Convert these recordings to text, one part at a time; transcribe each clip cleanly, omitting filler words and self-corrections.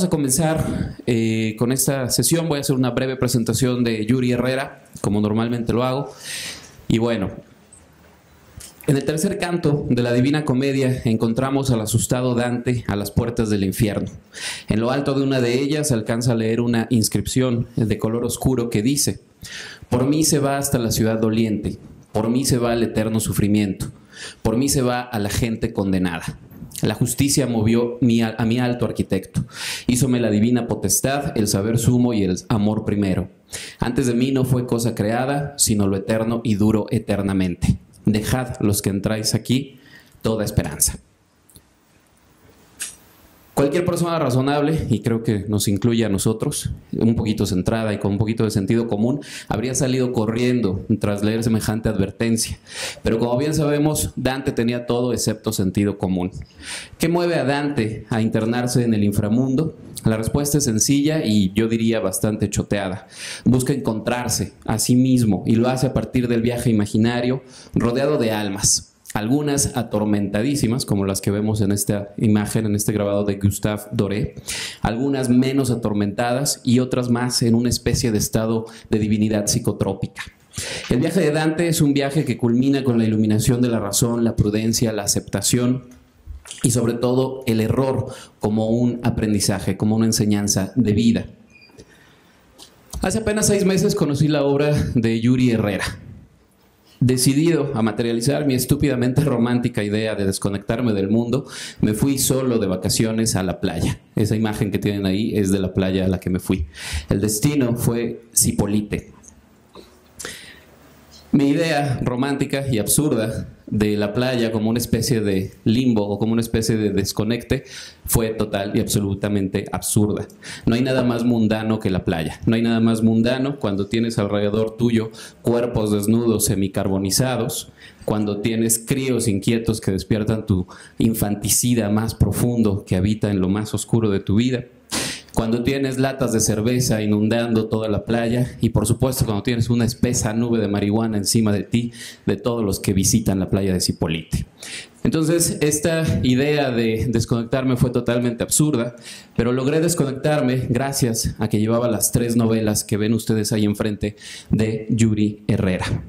Vamos a comenzar con esta sesión. Voy a hacer una breve presentación de Yuri Herrera, como normalmente lo hago. Y bueno, en el tercer canto de la Divina Comedia encontramos al asustado Dante a las puertas del infierno. En lo alto de una de ellas alcanza a leer una inscripción de color oscuro que dice: por mí se va hasta la ciudad doliente, por mí se va al eterno sufrimiento, por mí se va a la gente condenada. La justicia movió a mi alto arquitecto, hízome la divina potestad, el saber sumo y el amor primero. Antes de mí no fue cosa creada, sino lo eterno y duro eternamente. Dejad, los que entráis aquí, toda esperanza. Cualquier persona razonable, y creo que nos incluye a nosotros, un poquito centrada y con un poquito de sentido común, habría salido corriendo tras leer semejante advertencia. Pero como bien sabemos, Dante tenía todo excepto sentido común. ¿Qué mueve a Dante a internarse en el inframundo? La respuesta es sencilla y yo diría bastante choteada. Busca encontrarse a sí mismo y lo hace a partir del viaje imaginario, rodeado de almas. Algunas atormentadísimas, como las que vemos en esta imagen, en este grabado de Gustave Doré, algunas menos atormentadas y otras más en una especie de estado de divinidad psicotrópica. El viaje de Dante es un viaje que culmina con la iluminación de la razón, la prudencia, la aceptación y sobre todo el error como un aprendizaje, como una enseñanza de vida. Hace apenas 6 meses conocí la obra de Yuri Herrera. Decidido a materializar mi estúpidamente romántica idea de desconectarme del mundo, me fui solo de vacaciones a la playa. Esa imagen que tienen ahí es de la playa a la que me fui. El destino fue Zipolite. Mi idea romántica y absurda de la playa como una especie de limbo o como una especie de desconecte fue total y absolutamente absurda. No hay nada más mundano que la playa. No hay nada más mundano cuando tienes alrededor tuyo cuerpos desnudos semicarbonizados, cuando tienes críos inquietos que despiertan tu infanticida más profundo que habita en lo más oscuro de tu vida, cuando tienes latas de cerveza inundando toda la playa y por supuesto cuando tienes una espesa nube de marihuana encima de ti, de todos los que visitan la playa de Zipolite. Entonces esta idea de desconectarme fue totalmente absurda, pero logré desconectarme gracias a que llevaba las 3 novelas que ven ustedes ahí enfrente de Yuri Herrera.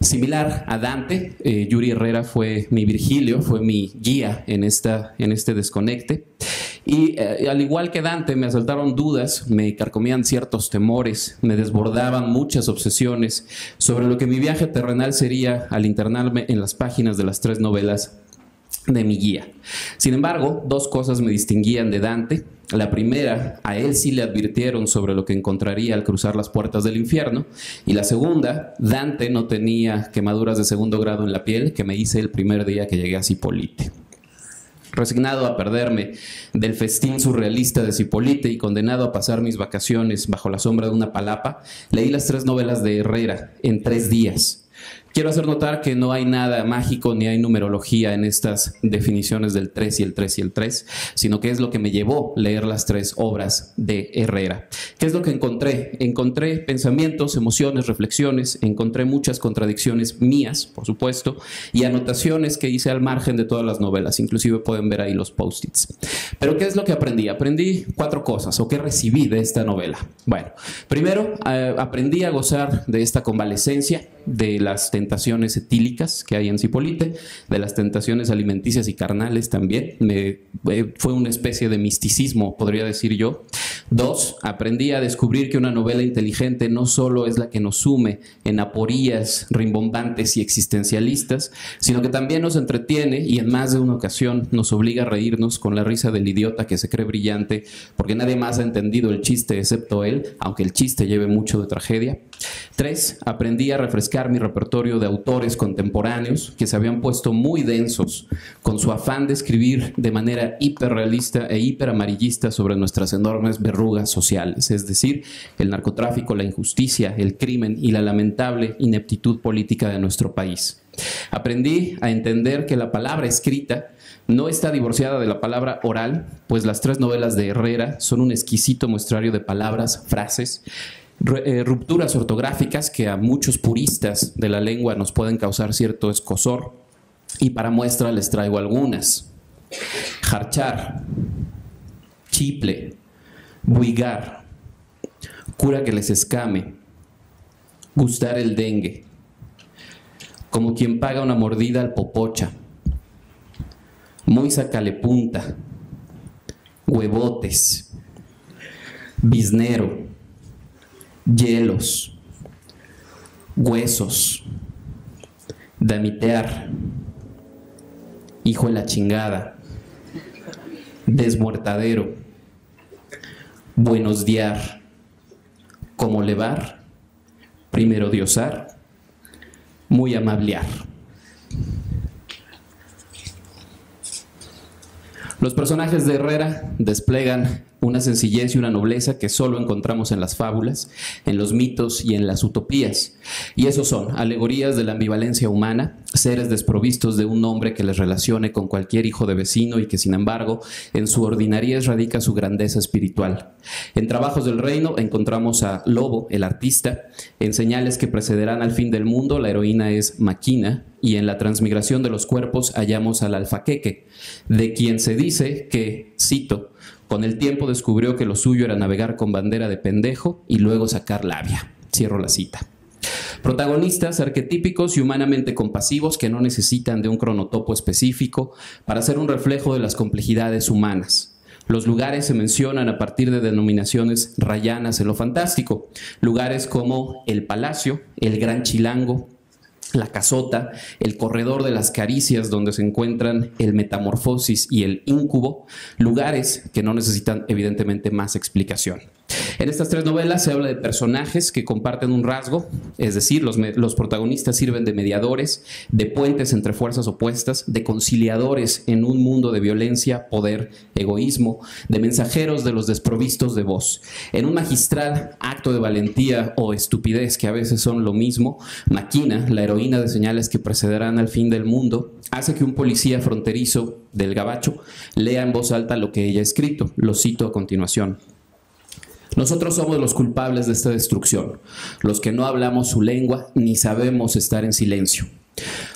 Similar a Dante, Yuri Herrera fue mi Virgilio, fue mi guía en este desconecte. Y al igual que Dante, me asaltaron dudas, me carcomían ciertos temores, me desbordaban muchas obsesiones sobre lo que mi viaje terrenal sería al internarme en las páginas de las 3 novelas de mi guía. Sin embargo, 2 cosas me distinguían de Dante. La primera, a él sí le advirtieron sobre lo que encontraría al cruzar las puertas del infierno. Y la segunda, Dante no tenía quemaduras de 2º grado en la piel que me hice el primer día que llegué a Zipolite. Resignado a perderme del festín surrealista de Zipolite y condenado a pasar mis vacaciones bajo la sombra de una palapa, leí las 3 novelas de Herrera en 3 días. Quiero hacer notar que no hay nada mágico ni hay numerología en estas definiciones del 3 y el 3 y el 3, sino que es lo que me llevó a leer las 3 obras de Herrera. ¿Qué es lo que encontré? Encontré pensamientos, emociones, reflexiones, encontré muchas contradicciones mías, por supuesto, y anotaciones que hice al margen de todas las novelas, inclusive pueden ver ahí los post-its. Pero ¿qué es lo que aprendí? Aprendí 4 cosas, o qué recibí de esta novela. Bueno, primero aprendí a gozar de esta convalescencia, de las tentaciones etílicas que hay en Zipolite, de las tentaciones alimenticias y carnales también. Fue una especie de misticismo, podría decir yo. 2, aprendí a descubrir que una novela inteligente no solo es la que nos sume en aporías rimbombantes y existencialistas, sino que también nos entretiene y en más de una ocasión nos obliga a reírnos con la risa del idiota que se cree brillante porque nadie más ha entendido el chiste excepto él, aunque el chiste lleve mucho de tragedia. 3, aprendí a refrescar mi repertorio de autores contemporáneos que se habían puesto muy densos con su afán de escribir de manera hiperrealista e hiperamarillista sobre nuestras enormes verrugas sociales, es decir, el narcotráfico, la injusticia, el crimen y la lamentable ineptitud política de nuestro país. Aprendí a entender que la palabra escrita no está divorciada de la palabra oral, pues las 3 novelas de Herrera son un exquisito muestrario de palabras, frases, rupturas ortográficas que a muchos puristas de la lengua nos pueden causar cierto escozor, y para muestra les traigo algunas. Jarchar, chiple, buigar, cura que les escame, gustar el dengue, como quien paga una mordida al popocha, muy sacalepunta, huevotes, biznero, hielos, huesos, damitear, hijo de la chingada, desmuertadero, buenos diar, como levar, primero diosar, muy amablear. Los personajes de Herrera desplegan una sencillez y una nobleza que solo encontramos en las fábulas, en los mitos y en las utopías. Y esos son alegorías de la ambivalencia humana, seres desprovistos de un nombre que les relacione con cualquier hijo de vecino y que, sin embargo, en su ordinariez radica su grandeza espiritual. En Trabajos del Reino encontramos a Lobo, el artista. En Señales que precederán al fin del mundo, la heroína es Maquina. Y en La transmigración de los cuerpos hallamos al alfaqueque, de quien se dice que, cito, con el tiempo descubrió que lo suyo era navegar con bandera de pendejo y luego sacar labia. Cierro la cita. Protagonistas arquetípicos y humanamente compasivos que no necesitan de un cronotopo específico para ser un reflejo de las complejidades humanas. Los lugares se mencionan a partir de denominaciones rayanas en lo fantástico. Lugares como el Palacio, el Gran Chilango, la Casota, el Corredor de las Caricias, donde se encuentran el Metamorfosis y el Incubo, lugares que no necesitan evidentemente más explicación. En estas tres novelas se habla de personajes que comparten un rasgo, es decir, los protagonistas sirven de mediadores, de puentes entre fuerzas opuestas, de conciliadores en un mundo de violencia, poder, egoísmo, de mensajeros de los desprovistos de voz. En un magistral acto de valentía o estupidez, que a veces son lo mismo, Maquina, la heroína de Señales que precederán al fin del mundo, hace que un policía fronterizo del Gabacho lea en voz alta lo que ella ha escrito. Lo cito a continuación. Nosotros somos los culpables de esta destrucción, los que no hablamos su lengua ni sabemos estar en silencio,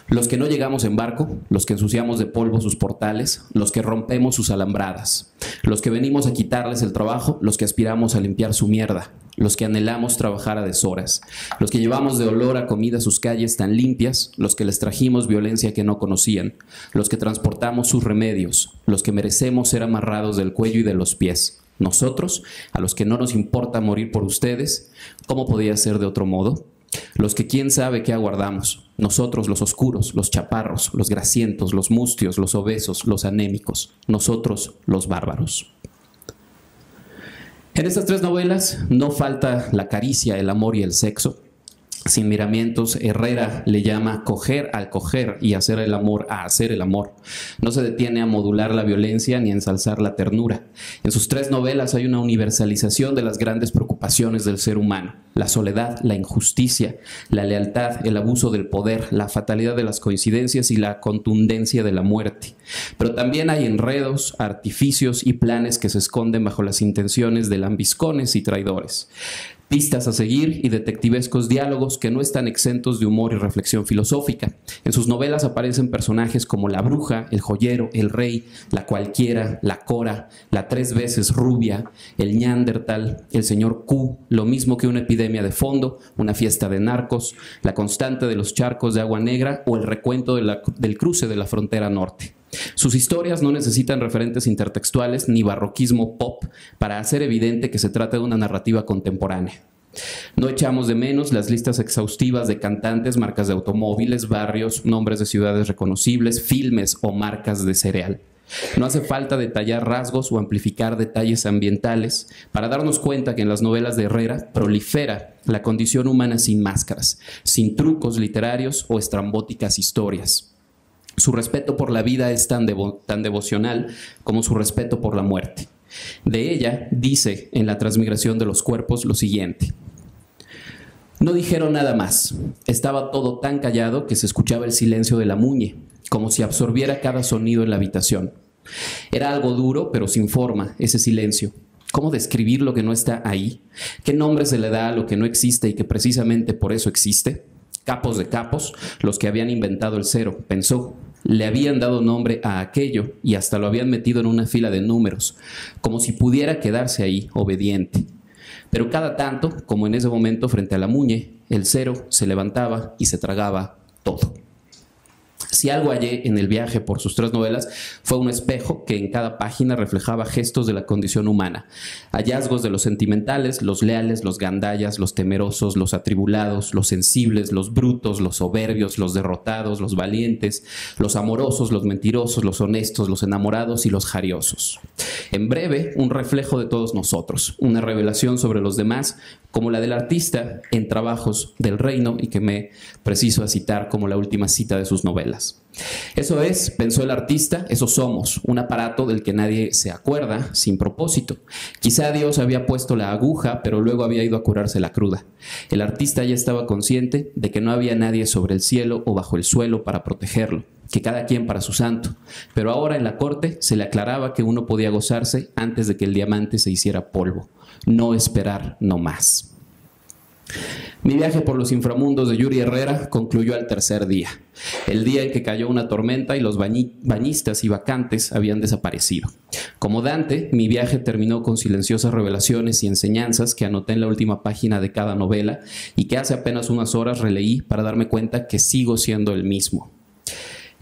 los que no llegamos en barco, los que ensuciamos de polvo sus portales, los que rompemos sus alambradas, los que venimos a quitarles el trabajo, los que aspiramos a limpiar su mierda, los que anhelamos trabajar a deshoras, los que llevamos de olor a comida sus calles tan limpias, los que les trajimos violencia que no conocían, los que transportamos sus remedios, los que merecemos ser amarrados del cuello y de los pies. Nosotros, a los que no nos importa morir por ustedes, ¿cómo podía ser de otro modo? Los que quién sabe qué aguardamos, nosotros los oscuros, los chaparros, los grasientos, los mustios, los obesos, los anémicos, nosotros los bárbaros. En estas tres novelas no falta la caricia, el amor y el sexo. Sin miramientos, Herrera le llama coger al coger y hacer el amor a hacer el amor. No se detiene a modular la violencia ni a ensalzar la ternura. En sus tres novelas hay una universalización de las grandes preocupaciones del ser humano: la soledad, la injusticia, la lealtad, el abuso del poder, la fatalidad de las coincidencias y la contundencia de la muerte. Pero también hay enredos, artificios y planes que se esconden bajo las intenciones de lambiscones y traidores. Pistas a seguir y detectivescos diálogos que no están exentos de humor y reflexión filosófica. En sus novelas aparecen personajes como la bruja, el joyero, el rey, la cualquiera, la cora, la tres veces rubia, el ñandertal, el señor Q, lo mismo que una epidemia de fondo, una fiesta de narcos, la constante de los charcos de agua negra o el recuento del cruce de la frontera norte. Sus historias no necesitan referentes intertextuales ni barroquismo pop para hacer evidente que se trata de una narrativa contemporánea. No echamos de menos las listas exhaustivas de cantantes, marcas de automóviles, barrios, nombres de ciudades reconocibles, filmes o marcas de cereal. No hace falta detallar rasgos o amplificar detalles ambientales para darnos cuenta que en las novelas de Herrera prolifera la condición humana sin máscaras, sin trucos literarios o estrambóticas historias. Su respeto por la vida es tan devocional como su respeto por la muerte. De ella dice en La transmigración de los cuerpos lo siguiente: no dijeron nada más. Estaba todo tan callado que se escuchaba el silencio de la muñe, como si absorbiera cada sonido en la habitación. Era algo duro, pero sin forma, ese silencio. ¿Cómo describir lo que no está ahí? ¿Qué nombre se le da a lo que no existe y que precisamente por eso existe? Capos de capos, los que habían inventado el cero, pensó. le habían dado nombre a aquello y hasta lo habían metido en una fila de números, como si pudiera quedarse ahí, obediente. Pero cada tanto, como en ese momento frente a la muñe, el cero se levantaba y se tragaba todo. Si algo hallé en el viaje por sus 3 novelas, fue un espejo que en cada página reflejaba gestos de la condición humana, hallazgos de los sentimentales, los leales, los gandallas, los temerosos, los atribulados, los sensibles, los brutos, los soberbios, los derrotados, los valientes, los amorosos, los mentirosos, los honestos, los enamorados y los jariosos. En breve, un reflejo de todos nosotros, una revelación sobre los demás, como la del artista en Trabajos del Reino, y que me preciso a citar como la última cita de sus novelas. Eso es, pensó el artista, eso somos, un aparato del que nadie se acuerda, sin propósito. Quizá Dios había puesto la aguja, pero luego había ido a curarse la cruda. El artista ya estaba consciente de que no había nadie sobre el cielo o bajo el suelo para protegerlo, que cada quien para su santo. Pero ahora en la corte se le aclaraba que uno podía gozarse antes de que el diamante se hiciera polvo. No esperar, no más. Mi viaje por los inframundos de Yuri Herrera concluyó al 3er día, el día en que cayó una tormenta y los bañistas y vacantes habían desaparecido. Como Dante, mi viaje terminó con silenciosas revelaciones y enseñanzas que anoté en la última página de cada novela y que hace apenas unas horas releí para darme cuenta que sigo siendo el mismo.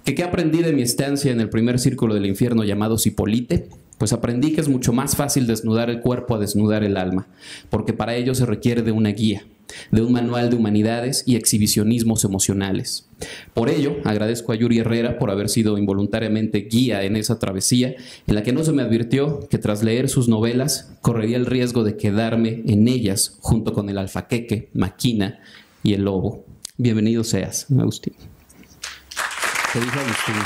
¿Qué aprendí de mi estancia en el primer círculo del infierno llamado Cipolite? Pues aprendí que es mucho más fácil desnudar el cuerpo a desnudar el alma, porque para ello se requiere de una guía, de un manual de humanidades y exhibicionismos emocionales. Por ello, agradezco a Yuri Herrera por haber sido involuntariamente guía en esa travesía, en la que no se me advirtió que tras leer sus novelas correría el riesgo de quedarme en ellas junto con el alfaqueque, Maquina y el lobo. Bienvenido seas, Agustín. ¿Qué dijo Agustín?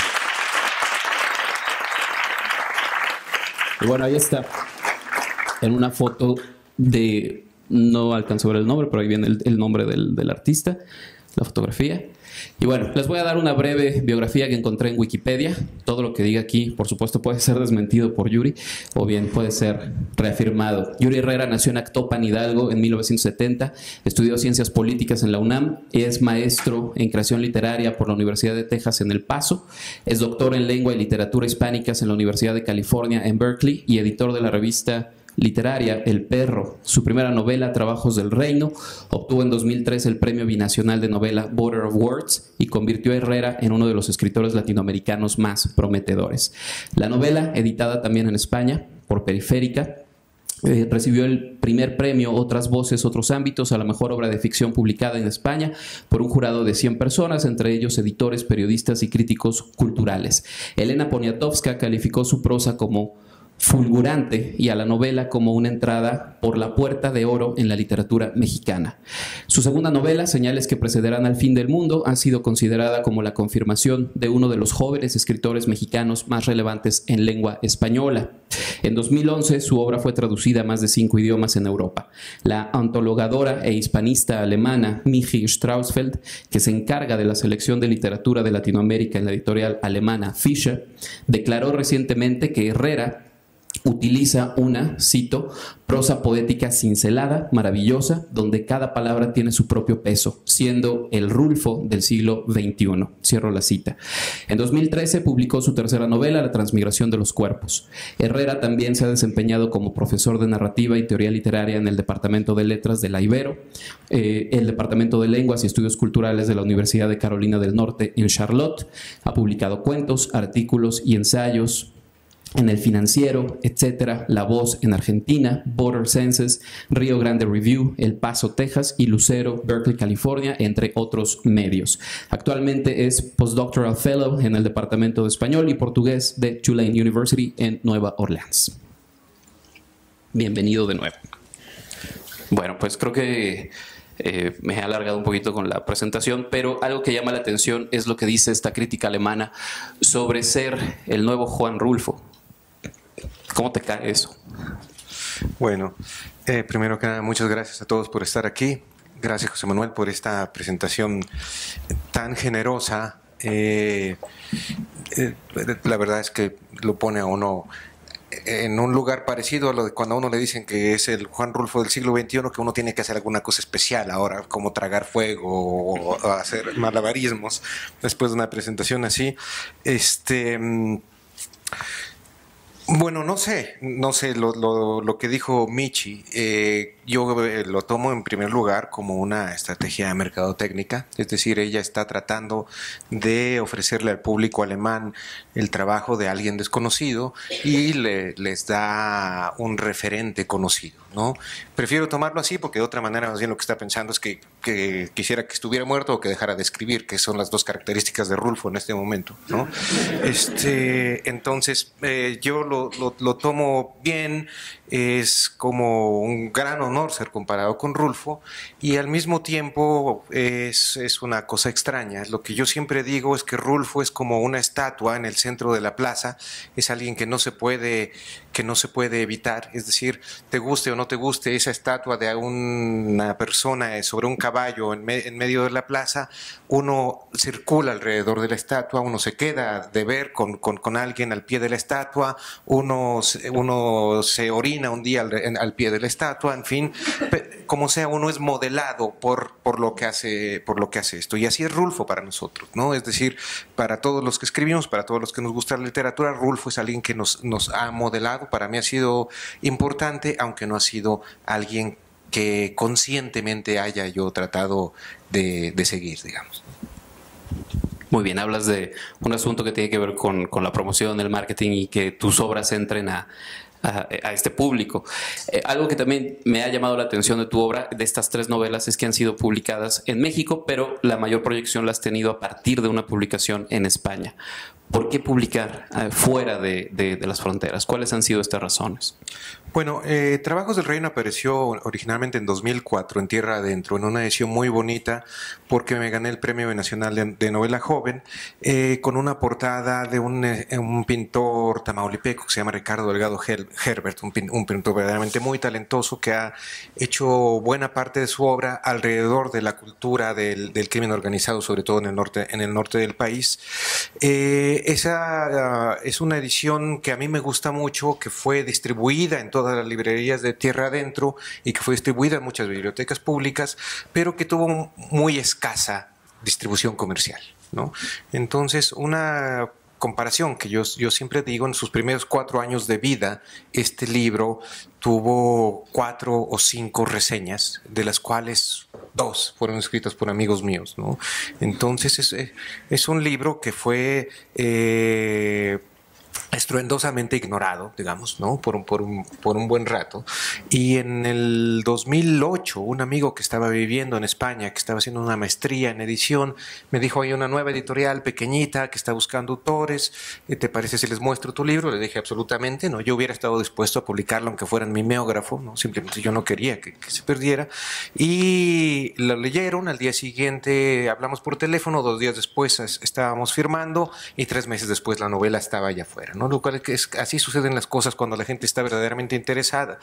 Y bueno, ahí está, en una foto de, no alcanzo a ver el nombre, pero ahí viene el nombre del artista, la fotografía. Y bueno, les voy a dar una breve biografía que encontré en Wikipedia. Todo lo que diga aquí, por supuesto, puede ser desmentido por Yuri o bien puede ser reafirmado. Yuri Herrera nació en Actopan, Hidalgo, en 1970. Estudió Ciencias Políticas en la UNAM. Es maestro en Creación Literaria por la Universidad de Texas en El Paso. Es doctor en Lengua y Literatura Hispánicas en la Universidad de California en Berkeley y editor de la revista literaria El Perro. Su primera novela, Trabajos del Reino, obtuvo en 2003 el Premio Binacional de Novela Border of Words y convirtió a Herrera en uno de los escritores latinoamericanos más prometedores. La novela, editada también en España por Periférica, recibió el primer premio Otras Voces, Otros Ámbitos a la mejor obra de ficción publicada en España por un jurado de 100 personas, entre ellos editores, periodistas y críticos culturales. Elena Poniatowska calificó su prosa como fulgurante y a la novela como una entrada por la puerta de oro en la literatura mexicana. Su segunda novela, Señales que precederán al fin del mundo, ha sido considerada como la confirmación de uno de los jóvenes escritores mexicanos más relevantes en lengua española. En 2011, su obra fue traducida a más de 5 idiomas en Europa. La antologadora e hispanista alemana Michi Strausfeld, que se encarga de la selección de literatura de Latinoamérica en la editorial alemana Fischer, declaró recientemente que Herrera utiliza una, cito, prosa poética cincelada, maravillosa, donde cada palabra tiene su propio peso, siendo el Rulfo del siglo XXI. Cierro la cita. En 2013 publicó su tercera novela, La Transmigración de los Cuerpos. Herrera también se ha desempeñado como profesor de narrativa y teoría literaria en el Departamento de Letras de la Ibero, el Departamento de Lenguas y Estudios Culturales de la Universidad de Carolina del Norte en Charlotte. Ha publicado cuentos, artículos y ensayos en El Financiero, etcétera, La Voz en Argentina, Border Census, Rio Grande Review, El Paso, Texas y Lucero, Berkeley, California, entre otros medios. Actualmente es Postdoctoral Fellow en el Departamento de Español y Portugués de Tulane University en Nueva Orleans. Bienvenido de nuevo. Bueno, pues creo que me he alargado un poquito con la presentación, pero algo que llama la atención es lo que dice esta crítica alemana sobre ser el nuevo Juan Rulfo. ¿Cómo te cae eso? Bueno, primero que nada, muchas gracias a todos por estar aquí. Gracias, José Manuel, por esta presentación tan generosa. La verdad es que lo pone a uno en un lugar parecido a lo de cuando a uno le dicen que es el Juan Rulfo del siglo XXI, que uno tiene que hacer alguna cosa especial ahora, como tragar fuego o hacer malabarismos después de una presentación así. Bueno, no sé lo que dijo Michi. Yo lo tomo en primer lugar como una estrategia mercadotécnica, es decir, ella está tratando de ofrecerle al público alemán el trabajo de alguien desconocido y les da un referente conocido, ¿no? Prefiero tomarlo así porque de otra manera más bien lo que está pensando es que quisiera que estuviera muerto o que dejara de escribir, que son las dos características de Rulfo en este momento, ¿no? Entonces, yo lo tomo bien, es como un gran honor ser comparado con Rulfo y al mismo tiempo es una cosa extraña. Lo que yo siempre digo es que Rulfo es como una estatua en el centro de la plaza, es alguien que no se puede evitar, es decir, te guste o no te guste esa estatua de una persona sobre un caballo en medio de la plaza, uno circula alrededor de la estatua, uno se queda de ver con alguien al pie de la estatua, uno se orina un día al pie de la estatua, en fin, como sea, uno es modelado por lo que hace esto. Y así es Rulfo para nosotros, ¿no? Es decir, para todos los que escribimos, para todos los que nos gusta la literatura, Rulfo es alguien que nos ha modelado. Para mí ha sido importante, aunque no ha sido alguien que conscientemente haya yo tratado de seguir, digamos. Muy bien, hablas de un asunto que tiene que ver con la promoción, el marketing y que tus obras entren a este público. Algo que también me ha llamado la atención de tu obra, de estas 3 novelas, es que han sido publicadas en México, pero la mayor proyección la has tenido a partir de una publicación en España. ¿Por qué publicar fuera de las fronteras? ¿Cuáles han sido estas razones? Bueno, Trabajos del Reino apareció originalmente en 2004 en Tierra Adentro, en una edición muy bonita, porque me gané el Premio Nacional de Novela Joven, con una portada de un pintor tamaulipeco que se llama Ricardo Delgado Herbert, un pintor verdaderamente muy talentoso que ha hecho buena parte de su obra alrededor de la cultura del crimen organizado, sobre todo en el norte del país. Esa es una edición que a mí me gusta mucho, que fue distribuida en todas las librerías de Tierra Adentro y que fue distribuida en muchas bibliotecas públicas, pero que tuvo muy escasa distribución comercial, ¿no? Entonces, una comparación que yo siempre digo, en sus primeros 4 años de vida, este libro tuvo 4 o 5 reseñas, de las cuales 2 fueron escritas por amigos míos, ¿no? Entonces es un libro que fue estruendosamente ignorado, digamos, ¿no? Por un buen rato. Y en el 2008, un amigo que estaba viviendo en España, que estaba haciendo una maestría en edición, me dijo: hay una nueva editorial pequeñita que está buscando autores, ¿te parece si les muestro tu libro? Le dije: absolutamente, ¿no? Yo hubiera estado dispuesto a publicarlo aunque fuera en mimeógrafo, ¿no? Simplemente yo no quería que se perdiera. Y lo leyeron, al día siguiente hablamos por teléfono, 2 días después estábamos firmando y 3 meses después la novela estaba allá afuera, ¿no? Lo cual así suceden las cosas cuando la gente está verdaderamente interesada.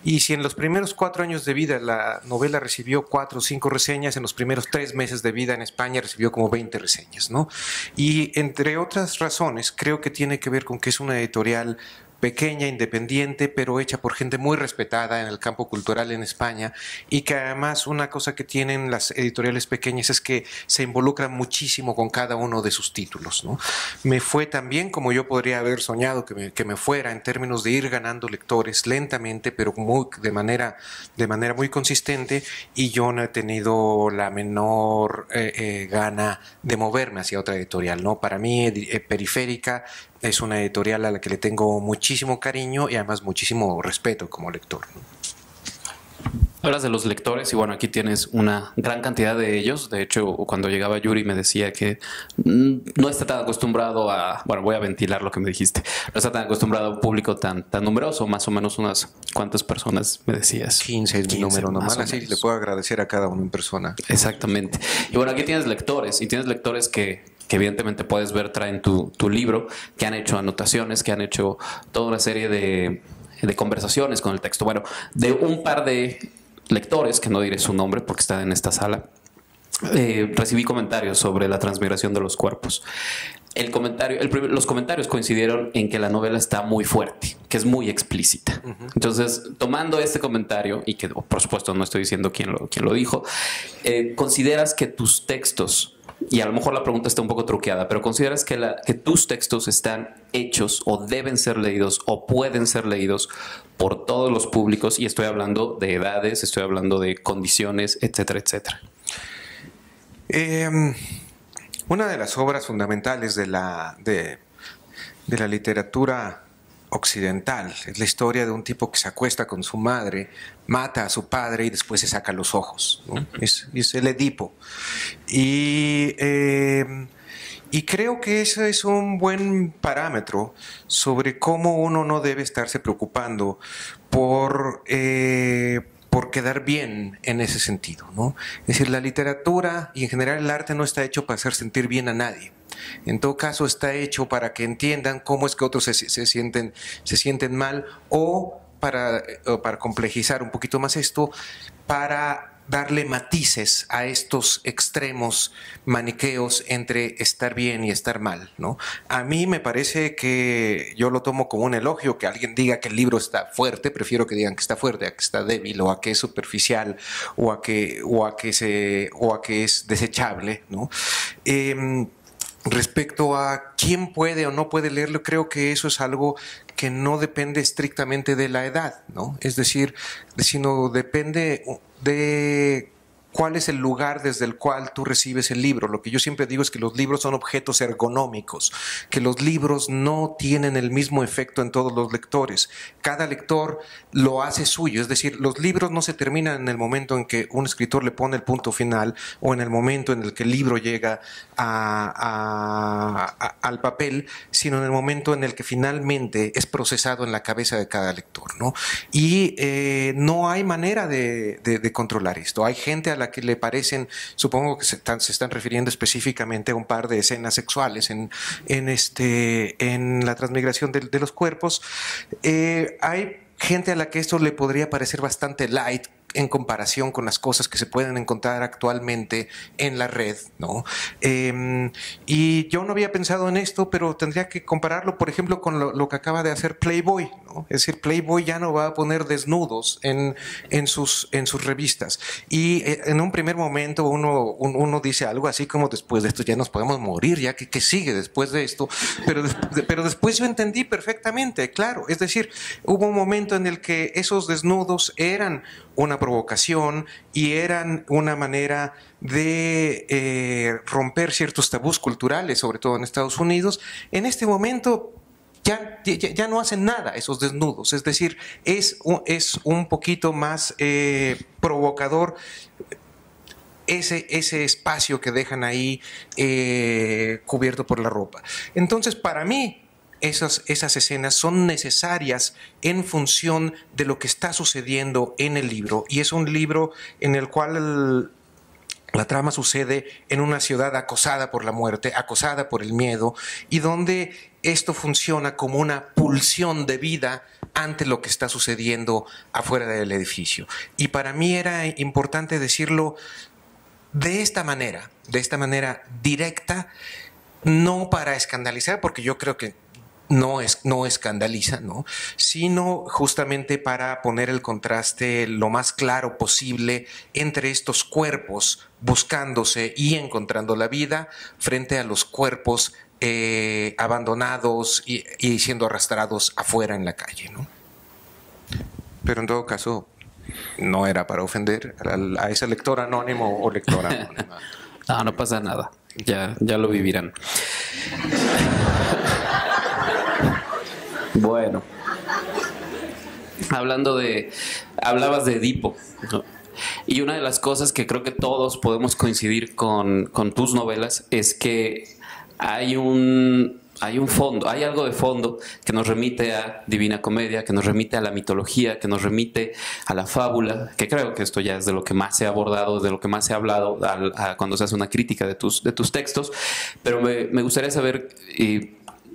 Y si en los primeros 4 años de vida la novela recibió 4 o 5 reseñas, en los primeros 3 meses de vida en España recibió como 20 reseñas, ¿no? Y entre otras razones, creo que tiene que ver con que es una editorial pequeña, independiente, pero hecha por gente muy respetada en el campo cultural en España, y que además una cosa que tienen las editoriales pequeñas es que se involucran muchísimo con cada uno de sus títulos, ¿no? Me fue tan bien como yo podría haber soñado que me fuera, en términos de ir ganando lectores lentamente, pero de manera muy consistente, y yo no he tenido la menor gana de moverme hacia otra editorial, ¿no? Para mí, Periférica es una editorial a la que le tengo muchísimo cariño y además muchísimo respeto como lector, ¿no? Hablas de los lectores y bueno, aquí tienes una gran cantidad de ellos. De hecho, cuando llegaba Yuri me decía que no está tan acostumbrado a... Bueno, voy a ventilar lo que me dijiste. No está tan acostumbrado a un público tan numeroso, más o menos unas... ¿Cuántas personas me decías? 15 es mi número nomás, así le puedo agradecer a cada uno en persona. Exactamente. Y bueno, aquí tienes lectores, y tienes lectores que evidentemente puedes ver, traen tu libro, que han hecho anotaciones, que han hecho toda una serie de conversaciones con el texto. Bueno, de un par de lectores, que no diré su nombre porque está en esta sala, recibí comentarios sobre la transmigración de los cuerpos. los comentarios coincidieron en que la novela está muy fuerte, que es muy explícita. Entonces, tomando este comentario, y que por supuesto no estoy diciendo quién lo dijo, ¿consideras que tus textos, y a lo mejor la pregunta está un poco truqueada, pero consideras que tus textos están hechos o deben ser leídos o pueden ser leídos por todos los públicos? Y estoy hablando de edades, estoy hablando de condiciones, etcétera, etcétera. Una de las obras fundamentales de la literatura occidental es la historia de un tipo que se acuesta con su madre, mata a su padre y después se saca los ojos, ¿no? Es el Edipo. Y creo que eso es un buen parámetro sobre cómo uno no debe estarse preocupando por quedar bien en ese sentido, ¿no? Es decir, la literatura y en general el arte no está hecho para hacer sentir bien a nadie. En todo caso está hecho para que entiendan cómo es que otros se sienten mal, o para complejizar un poquito más esto, para darle matices a estos extremos maniqueos entre estar bien y estar mal, ¿no? A mí me parece que yo lo tomo como un elogio que alguien diga que el libro está fuerte. Prefiero que digan que está fuerte a que está débil, o a que es superficial, o a que es desechable, ¿no? Respecto a quién puede o no puede leerlo, creo que eso es algo que no depende estrictamente de la edad, ¿no? Es decir, sino depende de cuál es el lugar desde el cual tú recibes el libro. Lo que yo siempre digo es que los libros son objetos ergonómicos, que los libros no tienen el mismo efecto en todos los lectores. Cada lector lo hace suyo, es decir, los libros no se terminan en el momento en que un escritor le pone el punto final, o en el momento en el que el libro llega al papel, sino en el momento en el que finalmente es procesado en la cabeza de cada lector, ¿no? Y no hay manera de controlar esto. Hay gente a la que le parecen, supongo que se están refiriendo específicamente a un par de escenas sexuales en la transmigración de los cuerpos. Hay gente a la que esto le podría parecer bastante light en comparación con las cosas que se pueden encontrar actualmente en la red, ¿no? Y yo no había pensado en esto, pero tendría que compararlo, por ejemplo, con lo que acaba de hacer Playboy, ¿no? Es decir, Playboy ya no va a poner desnudos en sus revistas. Y en un primer momento uno dice algo así como: después de esto ya nos podemos morir, ya que sigue después de esto. Pero después yo entendí perfectamente, claro. Es decir, hubo un momento en el que esos desnudos eran una provocación y eran una manera de romper ciertos tabús culturales, sobre todo en Estados Unidos. En este momento ya no hacen nada esos desnudos, es decir, es un poquito más provocador ese espacio que dejan ahí cubierto por la ropa. Entonces, para mí, esas escenas son necesarias en función de lo que está sucediendo en el libro, y es un libro en el cual la trama sucede en una ciudad acosada por la muerte, acosada por el miedo, y donde esto funciona como una pulsión de vida ante lo que está sucediendo afuera del edificio. Y para mí era importante decirlo de esta manera directa, no para escandalizar, porque yo creo que no escandaliza, ¿no? Sino justamente para poner el contraste lo más claro posible entre estos cuerpos buscándose y encontrando la vida frente a los cuerpos abandonados y siendo arrastrados afuera en la calle, ¿no? Pero en todo caso, no era para ofender a ese lector anónimo o lectora anónima. No pasa nada. Ya lo vivirán. Bueno, hablabas de Edipo, ¿no? Y una de las cosas que creo que todos podemos coincidir con tus novelas es que hay un fondo, hay algo de fondo que nos remite a Divina Comedia, que nos remite a la mitología, que nos remite a la fábula, que creo que esto ya es de lo que más se ha abordado, de lo que más se ha hablado cuando se hace una crítica de tus textos. Pero me gustaría saber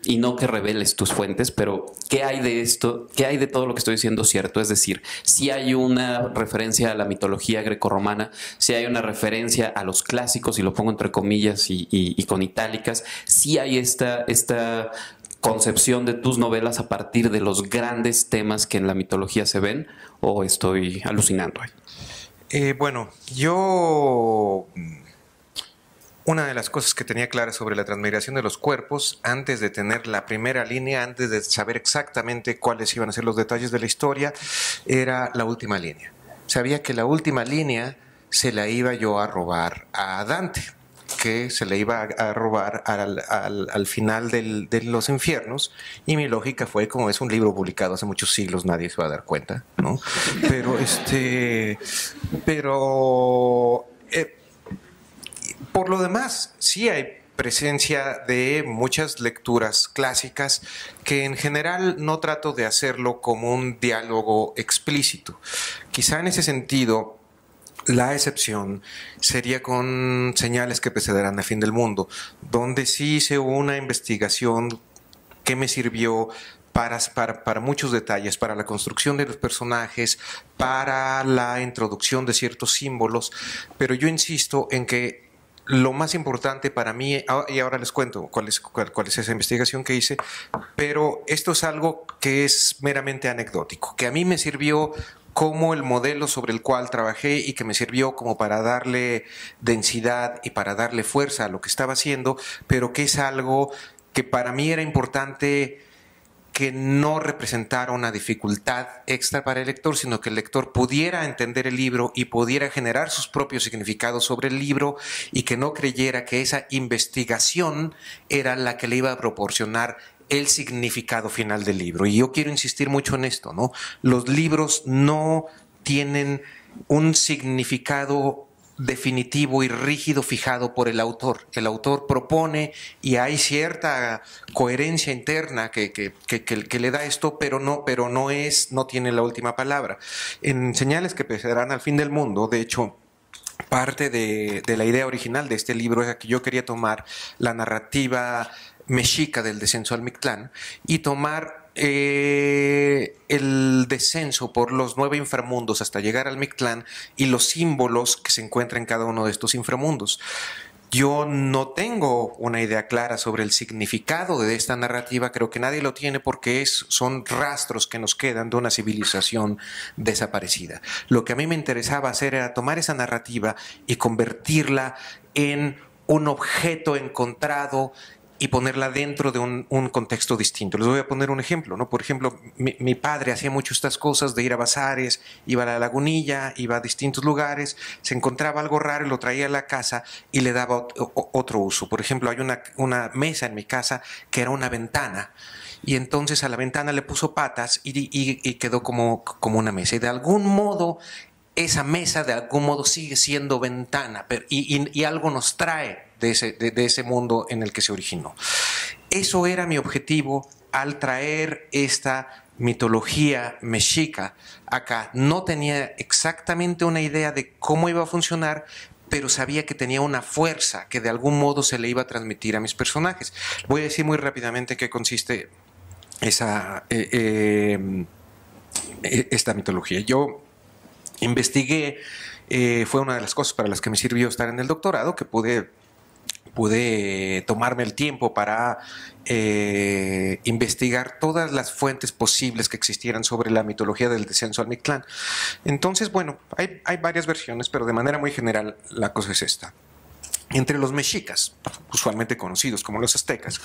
y no que reveles tus fuentes, pero ¿qué hay de esto? ¿Qué hay de todo lo que estoy diciendo cierto? Es decir, si hay una referencia a la mitología grecorromana, si hay una referencia a los clásicos, y lo pongo entre comillas y con itálicas, si hay esta concepción de tus novelas a partir de los grandes temas que en la mitología se ven, o estoy alucinando ahí. Bueno, yo... Una de las cosas que tenía clara sobre la transmigración de los cuerpos, antes de tener la primera línea, antes de saber exactamente cuáles iban a ser los detalles de la historia, era la última línea. Sabía que la última línea se la iba yo a robar a Dante, que se le iba a robar al final de los infiernos, y mi lógica fue, como es un libro publicado hace muchos siglos, nadie se va a dar cuenta, ¿no? Pero por lo demás, sí hay presencia de muchas lecturas clásicas que en general no trato de hacerlo como un diálogo explícito. Quizá en ese sentido, la excepción sería con Señales que precederán al fin del mundo, donde sí hice una investigación que me sirvió para muchos detalles, para la construcción de los personajes, para la introducción de ciertos símbolos, pero yo insisto en que lo más importante para mí, y ahora les cuento cuál es esa investigación que hice, pero esto es algo que es meramente anecdótico, que a mí me sirvió como el modelo sobre el cual trabajé y que me sirvió como para darle densidad y para darle fuerza a lo que estaba haciendo, pero que es algo que para mí era importante que no representara una dificultad extra para el lector, sino que el lector pudiera entender el libro y pudiera generar sus propios significados sobre el libro, y que no creyera que esa investigación era la que le iba a proporcionar el significado final del libro. Y yo quiero insistir mucho en esto, ¿no? Los libros no tienen un significado definitivo y rígido fijado por el autor. El autor propone y hay cierta coherencia interna que le da esto, pero no tiene la última palabra. En Señales que precederán al fin del mundo, de hecho, parte de la idea original de este libro era que yo quería tomar la narrativa mexica del descenso al Mictlán y tomar el descenso por los 9 inframundos hasta llegar al Mictlán y los símbolos que se encuentran en cada uno de estos inframundos. Yo no tengo una idea clara sobre el significado de esta narrativa, creo que nadie lo tiene porque son rastros que nos quedan de una civilización desaparecida. Lo que a mí me interesaba hacer era tomar esa narrativa y convertirla en un objeto encontrado y ponerla dentro de un contexto distinto. Les voy a poner un ejemplo, ¿no? Por ejemplo, mi padre hacía mucho estas cosas de ir a bazares, iba a la Lagunilla, iba a distintos lugares, se encontraba algo raro y lo traía a la casa y le daba otro uso. Por ejemplo, hay una mesa en mi casa que era una ventana, y entonces a la ventana le puso patas y quedó como una mesa. Y de algún modo, esa mesa de algún modo sigue siendo ventana, y algo nos trae de ese mundo en el que se originó. Eso era mi objetivo al traer esta mitología mexica acá. No tenía exactamente una idea de cómo iba a funcionar, pero sabía que tenía una fuerza que de algún modo se le iba a transmitir a mis personajes. Voy a decir muy rápidamente qué consiste esta mitología. Yo investigué, fue una de las cosas para las que me sirvió estar en el doctorado, que pude tomarme el tiempo para investigar todas las fuentes posibles que existieran sobre la mitología del descenso al Mictlán. Entonces, bueno, hay varias versiones, pero de manera muy general la cosa es esta. Entre los mexicas, usualmente conocidos como los aztecas,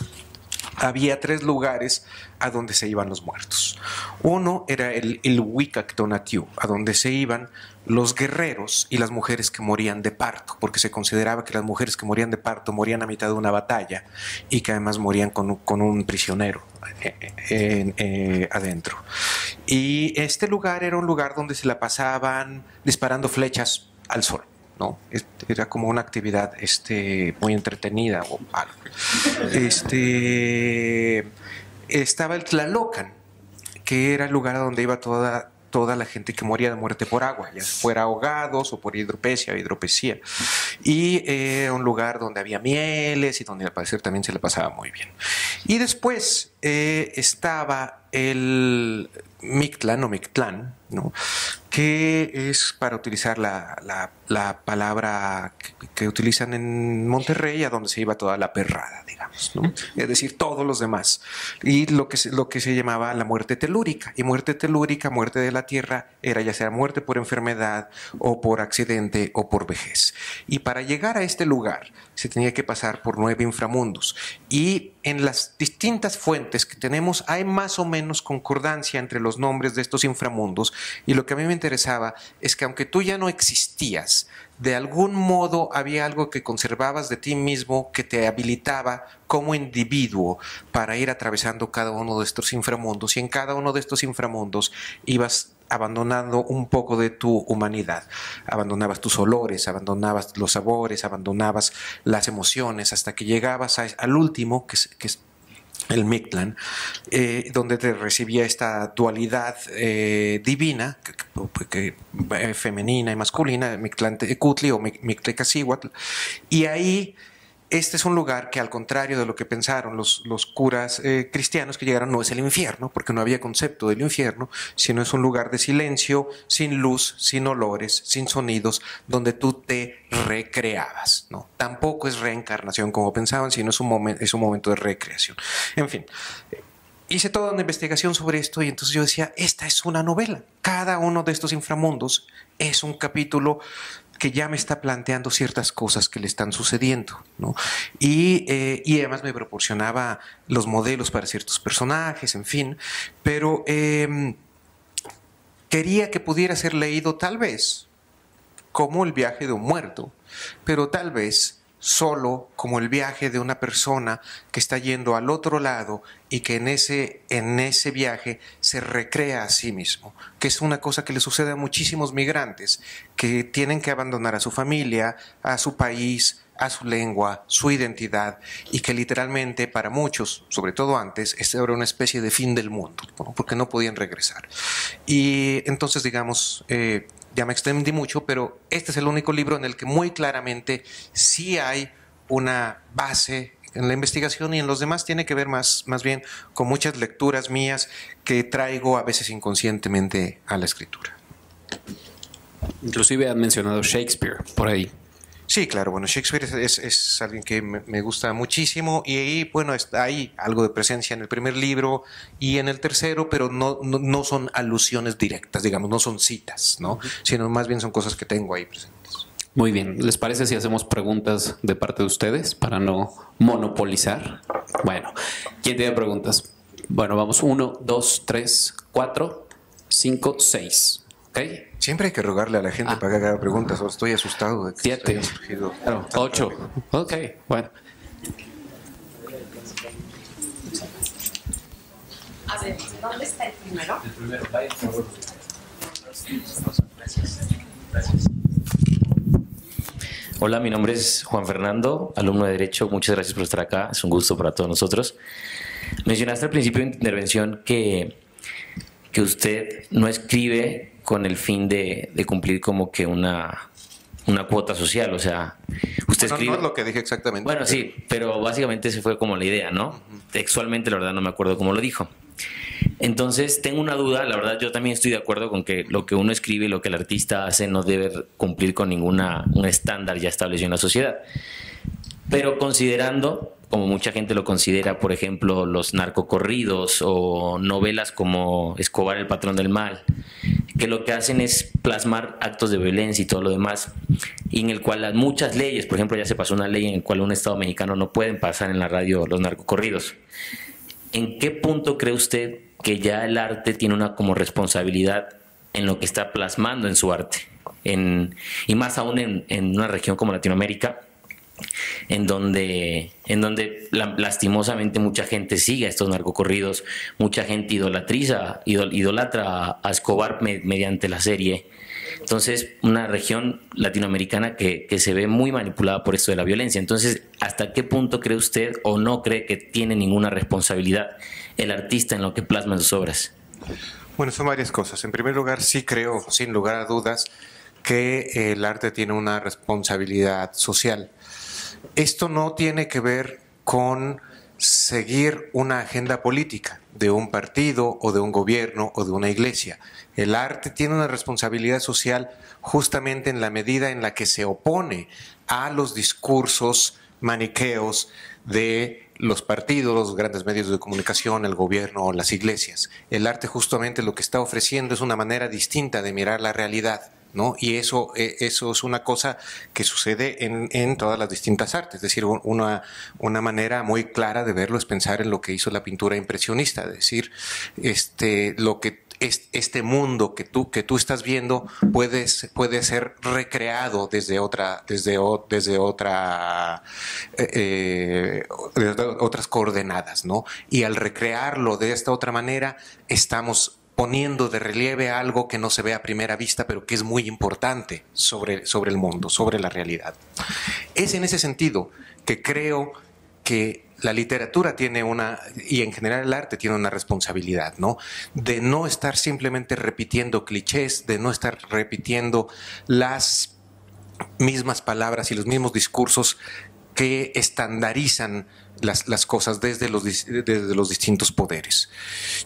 había 3 lugares a donde se iban los muertos. Uno era el Huicactonatiuh, a donde se iban los guerreros y las mujeres que morían de parto, porque se consideraba que las mujeres que morían de parto morían a mitad de una batalla y que además morían con un prisionero adentro. Y este lugar era un lugar donde se la pasaban disparando flechas al sol, ¿no? Era como una actividad muy entretenida o algo. Estaba el Tlalocan, que era el lugar a donde iba toda toda la gente que moría de muerte por agua, ya fuera ahogados o por hidropesia o hidropesía. Y un lugar donde había mieles y donde al parecer también se le pasaba muy bien. Y después estaba el Mictlán o Mictlán, ¿no? Que es para utilizar la palabra que utilizan en Monterrey, a donde se iba toda la perrada, digamos, ¿no? Es decir, todos los demás. Y lo que se llamaba la muerte telúrica. Y muerte telúrica, muerte de la tierra, era ya sea muerte por enfermedad o por accidente o por vejez. Y para llegar a este lugar se tenía que pasar por 9 inframundos. Y en las distintas fuentes que tenemos hay más o menos concordancia entre los nombres de estos inframundos. Y lo que a mí me interesaba es que aunque tú ya no existías, de algún modo había algo que conservabas de ti mismo que te habilitaba como individuo para ir atravesando cada uno de estos inframundos, y en cada uno de estos inframundos ibas abandonando un poco de tu humanidad. Abandonabas tus olores, abandonabas los sabores, abandonabas las emociones, hasta que llegabas al último, que es el Mictlán, donde te recibía esta dualidad divina, femenina y masculina, Mictlantecutli o Mictlecacihuatl, y ahí este es un lugar que, al contrario de lo que pensaron los curas cristianos que llegaron, no es el infierno, porque no había concepto del infierno, sino es un lugar de silencio, sin luz, sin olores, sin sonidos, donde tú te recreabas, ¿no? Tampoco es reencarnación como pensaban, sino es un momento de recreación. En fin, hice toda una investigación sobre esto y entonces yo decía, esta es una novela. Cada uno de estos inframundos es un capítulo que ya me está planteando ciertas cosas que le están sucediendo, ¿no? Y además me proporcionaba los modelos para ciertos personajes, en fin, pero quería que pudiera ser leído tal vez como el viaje de un muerto, pero tal vez solo como el viaje de una persona que está yendo al otro lado y que en ese viaje se recrea a sí mismo, que es una cosa que le sucede a muchísimos migrantes que tienen que abandonar a su familia, a su país, a su lengua, su identidad, y que literalmente para muchos, sobre todo antes, esto era una especie de fin del mundo, ¿no? Porque no podían regresar. Y entonces, digamos, ya me extendí mucho, pero este es el único libro en el que muy claramente sí hay una base en la investigación, y en los demás tiene que ver más bien con muchas lecturas mías que traigo a veces inconscientemente a la escritura. Inclusive han mencionado Shakespeare por ahí. Sí, claro, bueno, Shakespeare es alguien que me gusta muchísimo, y ahí, bueno, hay algo de presencia en el primer libro y en el tercero, pero no son alusiones directas, digamos, no son citas, ¿no? Sino más bien son cosas que tengo ahí presentes. Muy bien, ¿les parece si hacemos preguntas de parte de ustedes para no monopolizar? Bueno, ¿quién tiene preguntas? Bueno, vamos 1, 2, 3, 4, 5, 6. ¿Ok? Siempre hay que rogarle a la gente para que haga preguntas. Estoy asustado de que 7, haya surgido 8. Ok, bueno. A ver, ¿dónde está el primero? El primero, vaya, por favor. Gracias. Hola, mi nombre es Juan Fernando, alumno de Derecho. Muchas gracias por estar acá. Es un gusto para todos nosotros. Mencionaste al principio de tu intervención que usted no escribe con el fin de cumplir como que una cuota social, o sea, usted escribe... No es lo que dije exactamente. Bueno, sí, pero básicamente esa fue como la idea, ¿no? Textualmente, la verdad, no me acuerdo cómo lo dijo. Entonces, tengo una duda, la verdad, yo también estoy de acuerdo con que lo que uno escribe y lo que el artista hace no debe cumplir con un estándar ya establecido en la sociedad. Pero considerando, como mucha gente lo considera, por ejemplo, los narcocorridos o novelas como Escobar, el patrón del mal, que lo que hacen es plasmar actos de violencia y todo lo demás, y en el cual muchas leyes, por ejemplo, ya se pasó una ley en la cual un estado mexicano no pueden pasar en la radio los narcocorridos. ¿En qué punto cree usted que ya el arte tiene una como responsabilidad en lo que está plasmando en su arte? Y más aún en una región como Latinoamérica, en donde lastimosamente mucha gente sigue a estos narcocorridos, mucha gente idolatra a Escobar mediante la serie. Entonces, una región latinoamericana que se ve muy manipulada por esto de la violencia. Entonces, ¿hasta qué punto cree usted o no cree que tiene ninguna responsabilidad el artista en lo que plasma en sus obras? Bueno, son varias cosas. En primer lugar, sí creo, sin lugar a dudas, que el arte tiene una responsabilidad social. Esto no tiene que ver con seguir una agenda política de un partido o de un gobierno o de una iglesia. El arte tiene una responsabilidad social justamente en la medida en la que se opone a los discursos maniqueos de los partidos, los grandes medios de comunicación, el gobierno o las iglesias. El arte justamente lo que está ofreciendo es una manera distinta de mirar la realidad, ¿no? Y eso es una cosa que sucede en todas las distintas artes. Es decir, una manera muy clara de verlo es pensar en lo que hizo la pintura impresionista. Es decir, lo que este mundo que tú estás viendo puede ser recreado desde otras coordenadas, ¿no? Y al recrearlo de esta otra manera, estamos poniendo de relieve algo que no se ve a primera vista, pero que es muy importante sobre el mundo, sobre la realidad. Es en ese sentido que creo que la literatura tiene y en general el arte tiene una responsabilidad, ¿no? De no estar simplemente repitiendo clichés, de no estar repitiendo las mismas palabras y los mismos discursos que estandarizan las cosas desde los distintos poderes.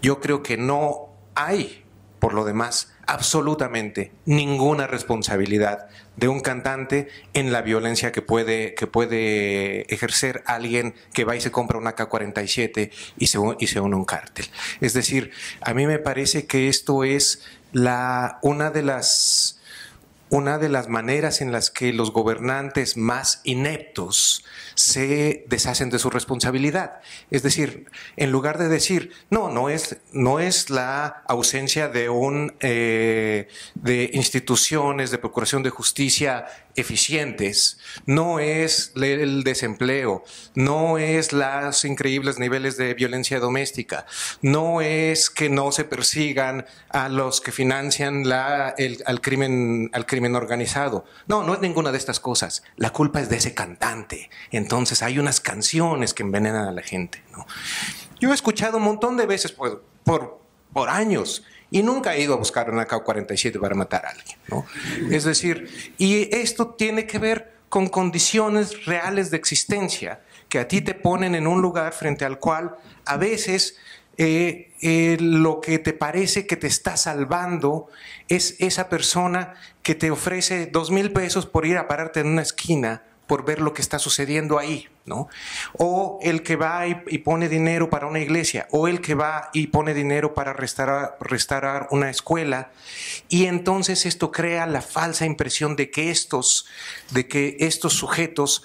Yo creo que no hay, por lo demás, absolutamente ninguna responsabilidad de un cantante en la violencia que puede ejercer alguien que va y se compra una AK-47 y se une a un cártel. Es decir, a mí me parece que esto es una de las maneras en las que los gobernantes más ineptos se deshacen de su responsabilidad. Es decir, en lugar de decir, no es la ausencia de instituciones de procuración de justicia eficientes, no es el desempleo, no es los increíbles niveles de violencia doméstica, no es que no se persigan a los que financian al crimen organizado. No es ninguna de estas cosas. La culpa es de ese cantante. Entonces hay unas canciones que envenenan a la gente, ¿no? Yo he escuchado un montón de veces por años y nunca he ido a buscar una AK-47 para matar a alguien, ¿no? Es decir, y esto tiene que ver con condiciones reales de existencia que a ti te ponen en un lugar frente al cual a veces lo que te parece que te está salvando es esa persona que te ofrece 2,000 pesos por ir a pararte en una esquina por ver lo que está sucediendo ahí, ¿no? O el que va y pone dinero para una iglesia, o el que va y pone dinero para restaurar una escuela, y entonces esto crea la falsa impresión de que estos sujetos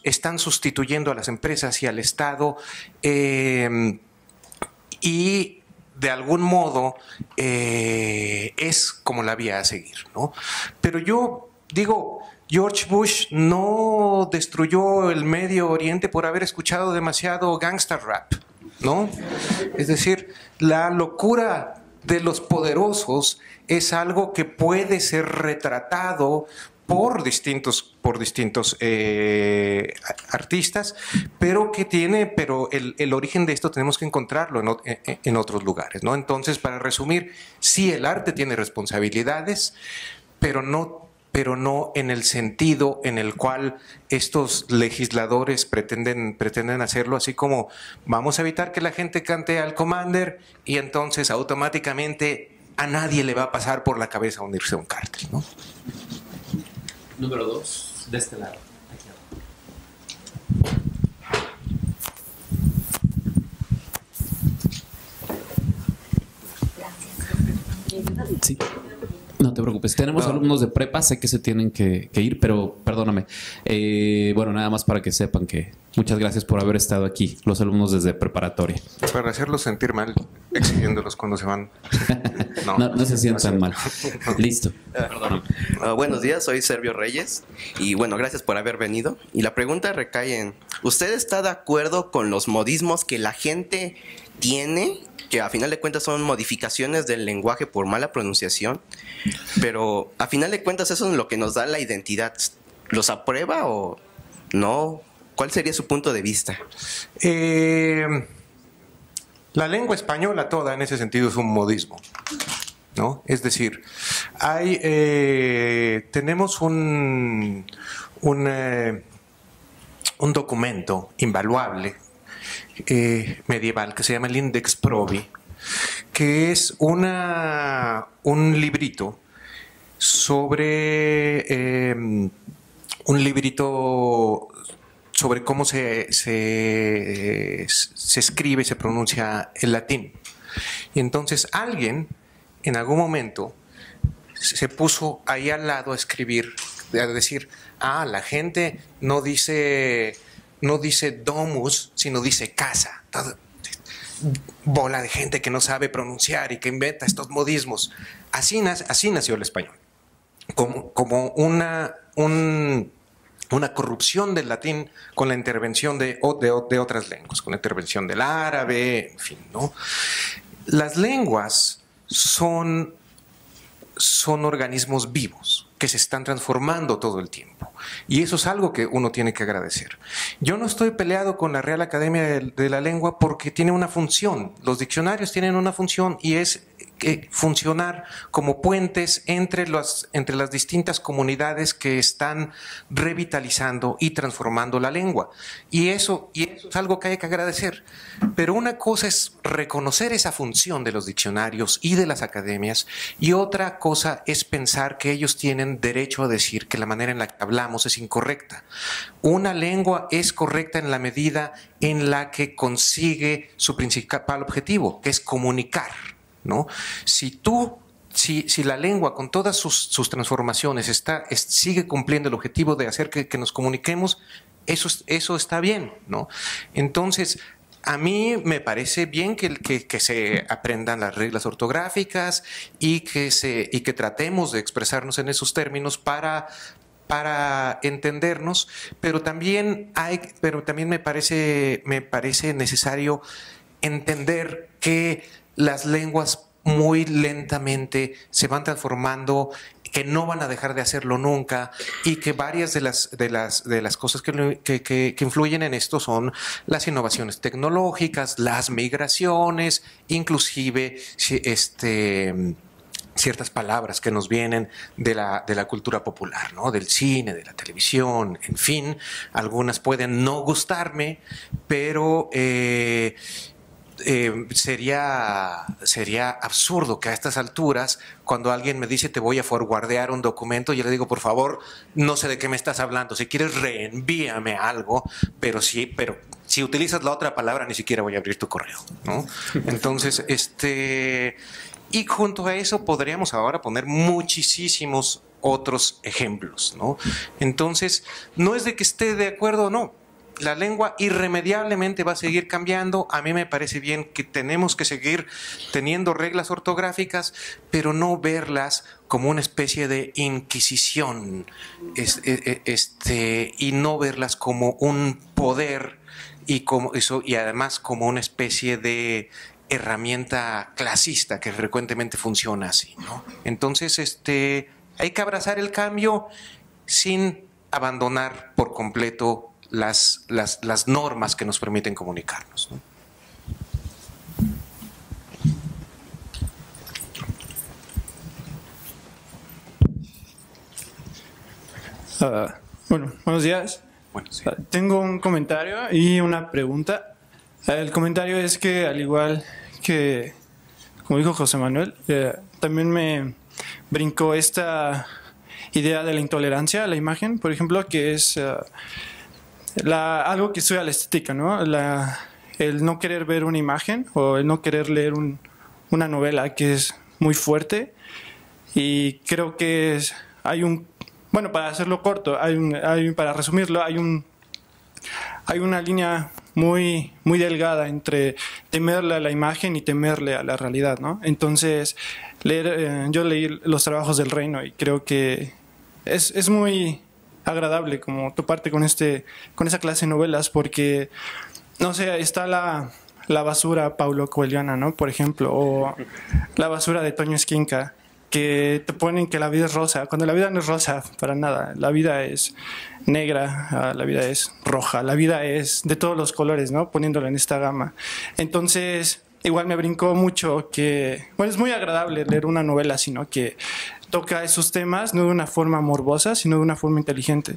están sustituyendo a las empresas y al Estado, y de algún modo es como la vía a seguir, ¿no? Pero yo digo, George Bush no destruyó el Medio Oriente por haber escuchado demasiado gangster rap, ¿no? Es decir, la locura de los poderosos es algo que puede ser retratado por distintos artistas, pero el origen de esto tenemos que encontrarlo en otros lugares, ¿no? Entonces, para resumir, sí, el arte tiene responsabilidades, pero no en el sentido en el cual estos legisladores pretenden hacerlo, así como vamos a evitar que la gente cante al Commander y entonces automáticamente a nadie le va a pasar por la cabeza unirse a un cártel, ¿no? Número 2, de este lado. Sí. No te preocupes. Tenemos alumnos de prepa, sé que se tienen que ir, pero perdóname. Bueno, nada más para que sepan que muchas gracias por haber estado aquí, los alumnos desde preparatoria. Para hacerlos sentir mal, exigiéndolos cuando se van. No se sientan mal. Listo. Perdóname. Buenos días, soy Servio Reyes y bueno, gracias por haber venido. Y la pregunta recae en, ¿usted está de acuerdo con los modismos que la gente tiene, que a final de cuentas son modificaciones del lenguaje por mala pronunciación, pero a final de cuentas eso es lo que nos da la identidad? ¿Los aprueba o no? ¿Cuál sería su punto de vista? La lengua española toda en ese sentido es un modismo, ¿no? Es decir, tenemos un documento invaluable medieval que se llama el Index Probi, que es un librito sobre cómo se escribe y se pronuncia el latín. Y entonces alguien en algún momento se puso ahí al lado a escribir, a decir, la gente no dice domus, sino dice casa. Bola de gente que no sabe pronunciar y que inventa estos modismos. Así nació el español, como una corrupción del latín con la intervención de otras lenguas, con la intervención del árabe, en fin, ¿no? Las lenguas son organismos vivos que se están transformando todo el tiempo. Y eso es algo que uno tiene que agradecer. Yo no estoy peleado con la Real Academia de la Lengua porque tiene una función. Los diccionarios tienen una función y es funcionar como puentes entre las distintas comunidades que están revitalizando y transformando la lengua. Y eso es algo que hay que agradecer. Pero una cosa es reconocer esa función de los diccionarios y de las academias, y otra cosa es pensar que ellos tienen derecho a decir que la manera en la que hablamos es incorrecta. Una lengua es correcta en la medida en la que consigue su principal objetivo, que es comunicar, ¿no? Si la lengua con todas sus transformaciones sigue cumpliendo el objetivo de hacer que nos comuniquemos, eso está bien, ¿no? Entonces, a mí me parece bien que se aprendan las reglas ortográficas y que tratemos de expresarnos en esos términos para entendernos, pero también me parece necesario entender que las lenguas muy lentamente se van transformando, que no van a dejar de hacerlo nunca, y que varias de las cosas que influyen en esto son las innovaciones tecnológicas, las migraciones, inclusive ciertas palabras que nos vienen de la cultura popular, ¿no? Del cine, de la televisión, en fin. Algunas pueden no gustarme, pero sería absurdo que a estas alturas, cuando alguien me dice te voy a forwardear un documento, yo le digo, por favor, no sé de qué me estás hablando, si quieres reenvíame algo, pero si utilizas la otra palabra ni siquiera voy a abrir tu correo, ¿no? Entonces, y junto a eso podríamos ahora poner muchísimos otros ejemplos, ¿no? Entonces, no es de que esté de acuerdo o no. La lengua irremediablemente va a seguir cambiando. A mí me parece bien que tenemos que seguir teniendo reglas ortográficas, pero no verlas como una especie de inquisición, y no verlas como un poder y además como una especie de herramienta clasista que frecuentemente funciona así, ¿no? Entonces, hay que abrazar el cambio sin abandonar por completo las normas que nos permiten comunicarnos, ¿no? Bueno, buenos días. Bueno, sí. Tengo un comentario y una pregunta. El comentario es que, al igual que, como dijo José Manuel, también me brincó esta idea de la intolerancia a la imagen, por ejemplo, que es algo que estudia la estética, ¿no? El no querer ver una imagen o el no querer leer una novela que es muy fuerte, y creo que bueno, para hacerlo corto, para resumirlo, hay una línea muy, muy delgada entre temerle a la imagen y temerle a la realidad, ¿no? Entonces, yo leí los trabajos del Reino y creo que es muy agradable como toparte con esa clase de novelas, porque, no sé, está la basura paulo coelhiana, ¿no? Por ejemplo, o la basura de Toño Esquinca, que te ponen que la vida es rosa, cuando la vida no es rosa para nada. La vida es negra, la vida es roja, la vida es de todos los colores, ¿no? Poniéndolo en esta gama. Entonces, igual me brincó mucho que, bueno, es muy agradable leer una novela, sino que toca esos temas no de una forma morbosa, sino de una forma inteligente.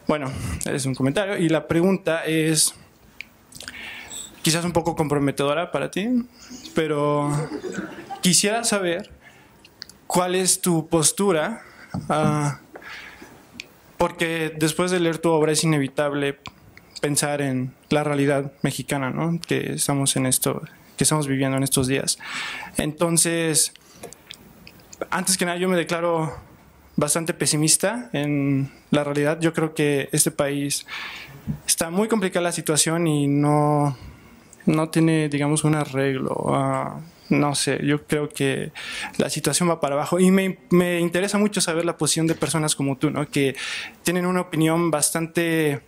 Bueno, es un comentario. Y la pregunta es quizás un poco comprometedora para ti, pero quisiera saber cuál es tu postura, porque después de leer tu obra es inevitable pensar en la realidad mexicana, ¿no? Que estamos viviendo en estos días. Entonces, antes que nada, yo me declaro bastante pesimista en la realidad. Yo creo que este país está muy complicada la situación y no tiene, digamos, un arreglo. No sé, yo creo que la situación va para abajo y me interesa mucho saber la posición de personas como tú, ¿no? Que tienen una opinión bastante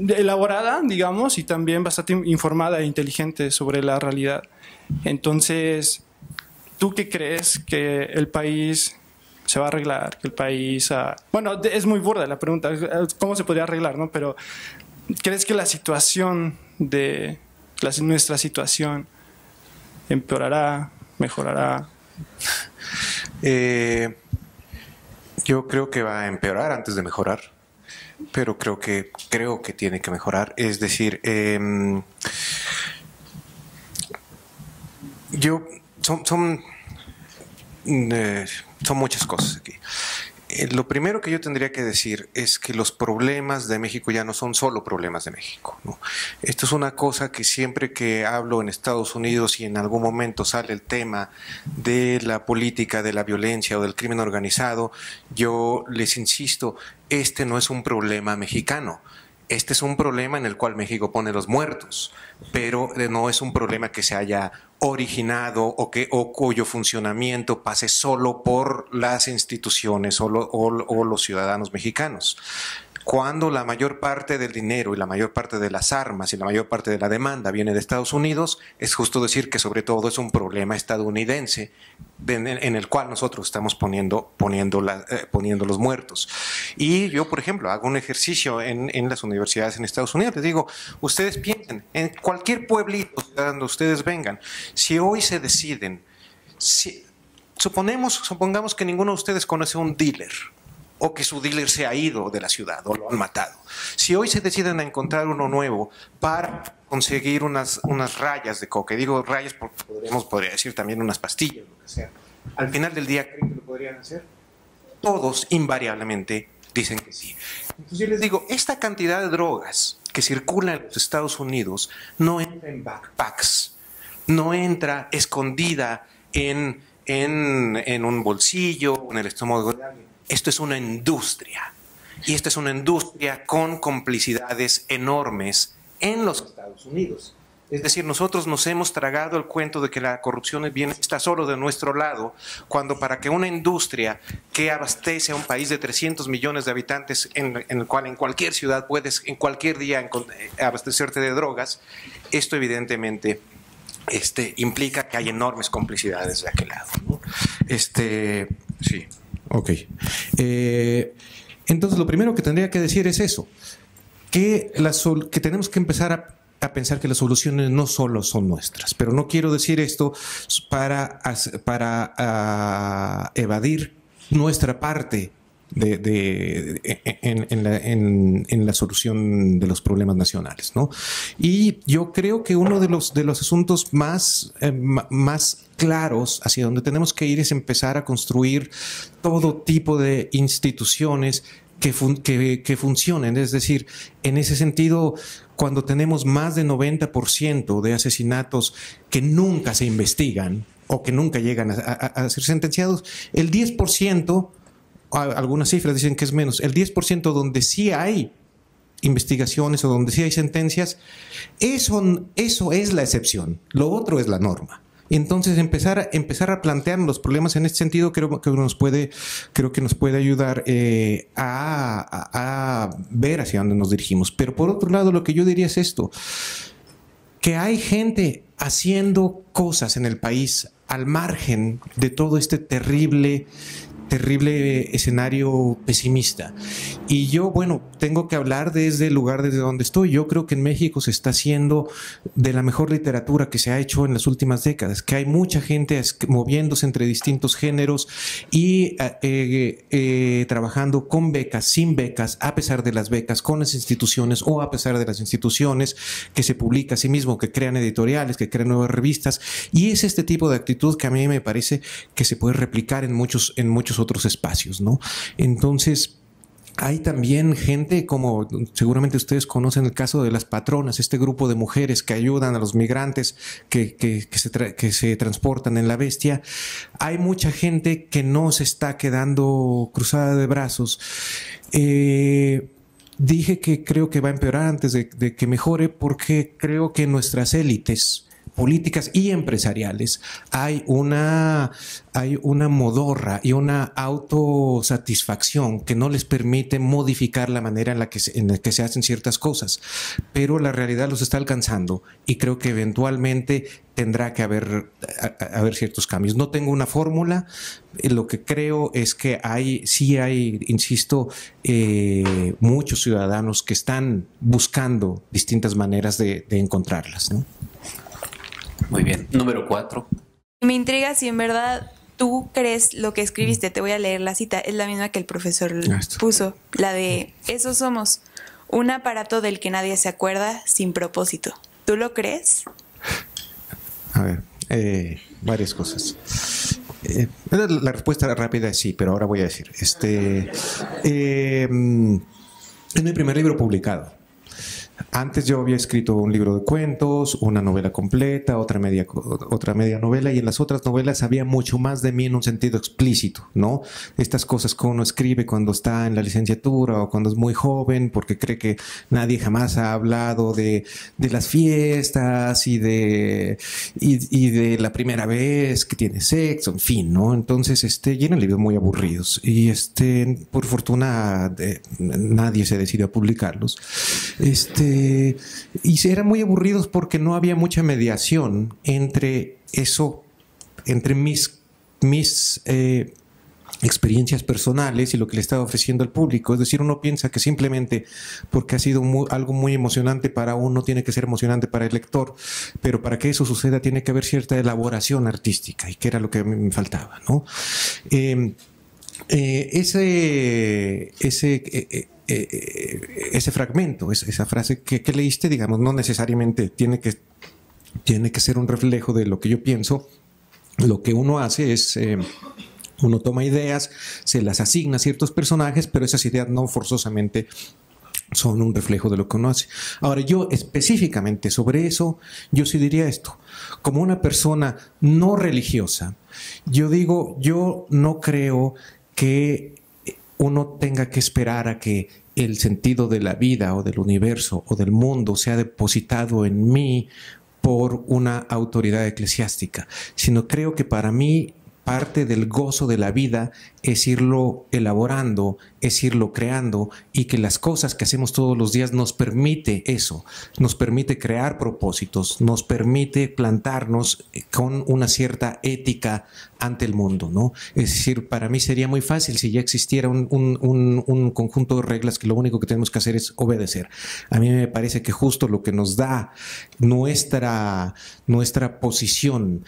elaborada, digamos, y también bastante informada e inteligente sobre la realidad. Entonces, ¿tú qué crees? ¿Que el país se va a arreglar? ¿Que el país... Bueno, es muy burda la pregunta, ¿cómo se podría arreglar, no? Pero, ¿crees que la situación de nuestra situación empeorará, mejorará? Yo creo que va a empeorar antes de mejorar, pero creo que tiene que mejorar. Es decir, son muchas cosas aquí. Lo primero que yo tendría que decir es que los problemas de México ya no son solo problemas de México, ¿no? Esto es una cosa que siempre que hablo en Estados Unidos y en algún momento sale el tema de la política, de la violencia o del crimen organizado, yo les insisto, este no es un problema mexicano. Este es un problema en el cual México pone los muertos, pero no es un problema que se haya originado o cuyo funcionamiento pase solo por las instituciones o los ciudadanos mexicanos. Cuando la mayor parte del dinero y la mayor parte de las armas y la mayor parte de la demanda viene de Estados Unidos, es justo decir que sobre todo es un problema estadounidense en el cual nosotros estamos poniendo los muertos. Y yo, por ejemplo, hago un ejercicio en las universidades en Estados Unidos. Les digo, ustedes piensen, en cualquier pueblito donde ustedes vengan, si hoy se deciden, supongamos que ninguno de ustedes conoce un dealer, o que su dealer se ha ido de la ciudad o lo han matado. Si hoy se deciden a encontrar uno nuevo para conseguir unas rayas de coca, digo rayas porque podría decir también unas pastillas, lo que sea, al final del día, ¿creen que lo podrían hacer? Todos invariablemente dicen que sí. Entonces yo les digo, esta cantidad de drogas que circula en los Estados Unidos no entra en backpacks, no entra escondida en un bolsillo, en el estómago de alguien. Esto es una industria, y esta es una industria con complicidades enormes en los Estados Unidos. Es decir, nosotros nos hemos tragado el cuento de que la corrupción está solo de nuestro lado, cuando para que una industria que abastece a un país de 300 millones de habitantes, en el cual en cualquier ciudad puedes en cualquier día abastecerte de drogas, esto evidentemente implica que hay enormes complicidades de aquel lado, ¿no? Sí. Ok. Entonces, lo primero que tendría que decir es eso, que tenemos que empezar a pensar que las soluciones no solo son nuestras. Pero no quiero decir esto para evadir nuestra parte en la solución de los problemas nacionales, ¿no? Y yo creo que uno de los asuntos más claros hacia donde tenemos que ir es empezar a construir todo tipo de instituciones que funcionen. Es decir, en ese sentido, cuando tenemos más de 90% de asesinatos que nunca se investigan o que nunca llegan a ser sentenciados, el 10%, algunas cifras dicen que es menos, el 10% donde sí hay investigaciones o donde sí hay sentencias, eso es la excepción, lo otro es la norma. Entonces empezar a plantear los problemas en este sentido creo que nos puede ayudar a ver hacia dónde nos dirigimos. Pero por otro lado, lo que yo diría es esto, que hay gente haciendo cosas en el país al margen de todo este terrible escenario pesimista. Y yo, bueno, tengo que hablar desde el lugar desde donde estoy. Yo creo que en México se está haciendo de la mejor literatura que se ha hecho en las últimas décadas, que hay mucha gente moviéndose entre distintos géneros y trabajando con becas, sin becas, a pesar de las becas, con las instituciones o a pesar de las instituciones, que se publica a sí mismo, que crean editoriales, que crean nuevas revistas. Y es este tipo de actitud que a mí me parece que se puede replicar en muchos otros espacios, ¿no? Entonces, hay también gente, como seguramente ustedes conocen el caso de las patronas, este grupo de mujeres que ayudan a los migrantes que se transportan en la Bestia. Hay mucha gente que no se está quedando cruzada de brazos. Dije que creo que va a empeorar antes de que mejore, porque creo que nuestras élites políticas y empresariales hay una modorra y una autosatisfacción que no les permite modificar la manera en la que se hacen ciertas cosas, pero la realidad los está alcanzando y creo que eventualmente tendrá que haber ciertos cambios. No tengo una fórmula, lo que creo es que sí hay, insisto, muchos ciudadanos que están buscando distintas maneras de encontrarlas, ¿no? Muy bien. Número 4. Me intriga si en verdad tú crees lo que escribiste. Te voy a leer la cita. Es la misma que el profesor puso. La de: esos somos un aparato del que nadie se acuerda, sin propósito. ¿Tú lo crees? A ver, varias cosas. La respuesta rápida es sí, pero ahora voy a decir. Es mi primer libro publicado. Antes yo había escrito un libro de cuentos, una novela completa, otra media novela, y en las otras novelas había mucho más de mí en un sentido explícito, ¿no? Estas cosas que uno escribe cuando está en la licenciatura o cuando es muy joven, porque cree que nadie jamás ha hablado de las fiestas y de la primera vez que tiene sexo, en fin, ¿no? Entonces, y eran libros muy aburridos y por fortuna nadie se decidió a publicarlos. Y eran muy aburridos porque no había mucha mediación entre mis experiencias personales y lo que le estaba ofreciendo al público. Es decir, uno piensa que simplemente porque ha sido algo muy emocionante para uno, tiene que ser emocionante para el lector, pero para que eso suceda tiene que haber cierta elaboración artística, y que era lo que a mí me faltaba, ¿no? Ese fragmento, esa frase que leíste, digamos, no necesariamente tiene que ser un reflejo de lo que yo pienso. Lo que uno hace es, uno toma ideas, se las asigna a ciertos personajes, pero esas ideas no forzosamente son un reflejo de lo que uno hace. Ahora, yo específicamente sobre eso, yo sí diría esto. Como una persona no religiosa, yo digo, yo no creo que uno tenga que esperar a que el sentido de la vida o del universo o del mundo sea depositado en mí por una autoridad eclesiástica, sino creo que para mí parte del gozo de la vida es irlo elaborando, es irlo creando, y que las cosas que hacemos todos los días nos permite eso, nos permite crear propósitos, nos permite plantarnos con una cierta ética ante el mundo, ¿no? Es decir, para mí sería muy fácil si ya existiera un conjunto de reglas que lo único que tenemos que hacer es obedecer. A mí me parece que justo lo que nos da nuestra posición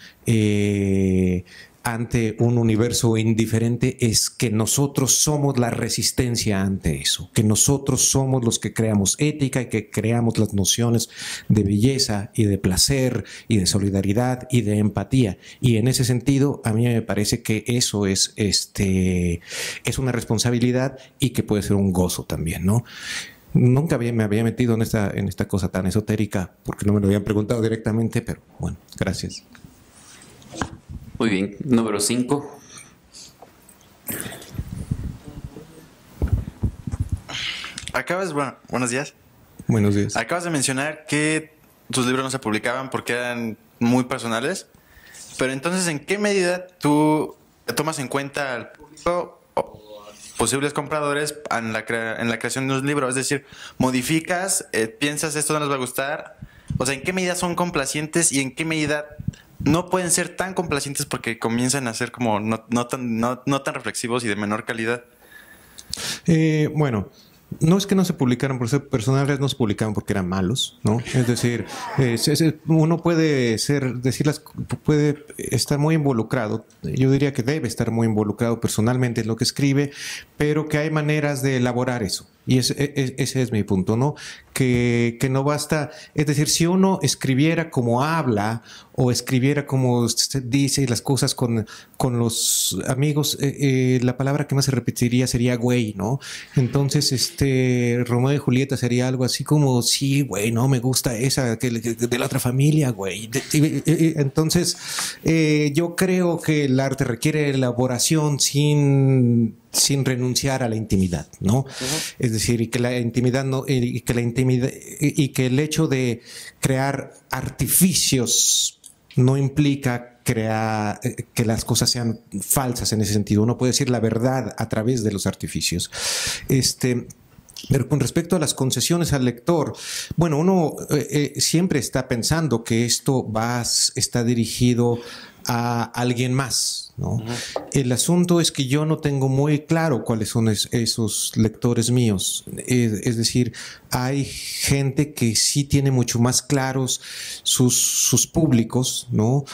ante un universo indiferente es que nosotros somos la resistencia ante eso, que nosotros somos los que creamos ética y que creamos las nociones de belleza y de placer y de solidaridad y de empatía. Y en ese sentido, a mí me parece que eso es una responsabilidad y que puede ser un gozo también, ¿no? Nunca me había metido en esta cosa tan esotérica porque no me lo habían preguntado directamente, pero bueno, gracias. Muy bien. Número 5. Buenos días. Buenos días. Acabas de mencionar que tus libros no se publicaban porque eran muy personales, pero entonces, ¿en qué medida tú tomas en cuenta al público o posibles compradores en la creación de un libro? Es decir, modificas, piensas esto no les va a gustar. O sea, ¿en qué medida son complacientes y en qué medida no pueden ser tan complacientes porque comienzan a ser como no tan reflexivos y de menor calidad. Bueno, no es que no se publicaran por ser personales, no se publicaban porque eran malos, ¿no? Es decir, uno puede puede estar muy involucrado, yo diría que debe estar muy involucrado personalmente en lo que escribe, pero que hay maneras de elaborar eso. Y ese es mi punto, ¿no? Que no basta, es decir, si uno escribiera como habla o escribiera como dice las cosas con los amigos, la palabra que más se repetiría sería güey, ¿no? Entonces, Romeo y Julieta sería algo así como, sí, güey, no me gusta esa de la otra familia, güey. Entonces, yo creo que el arte requiere elaboración sin renunciar a la intimidad, ¿no? Uh-huh. Es decir, y que la intimidad no, y que el hecho de crear artificios no implica que las cosas sean falsas en ese sentido. Uno puede decir la verdad a través de los artificios. Pero con respecto a las concesiones al lector, bueno, uno siempre está pensando que esto está dirigido a alguien más, ¿no? Uh-huh. El asunto es que yo no tengo muy claro cuáles son esos lectores míos. Es decir, hay gente que sí tiene mucho más claros sus públicos, ¿no?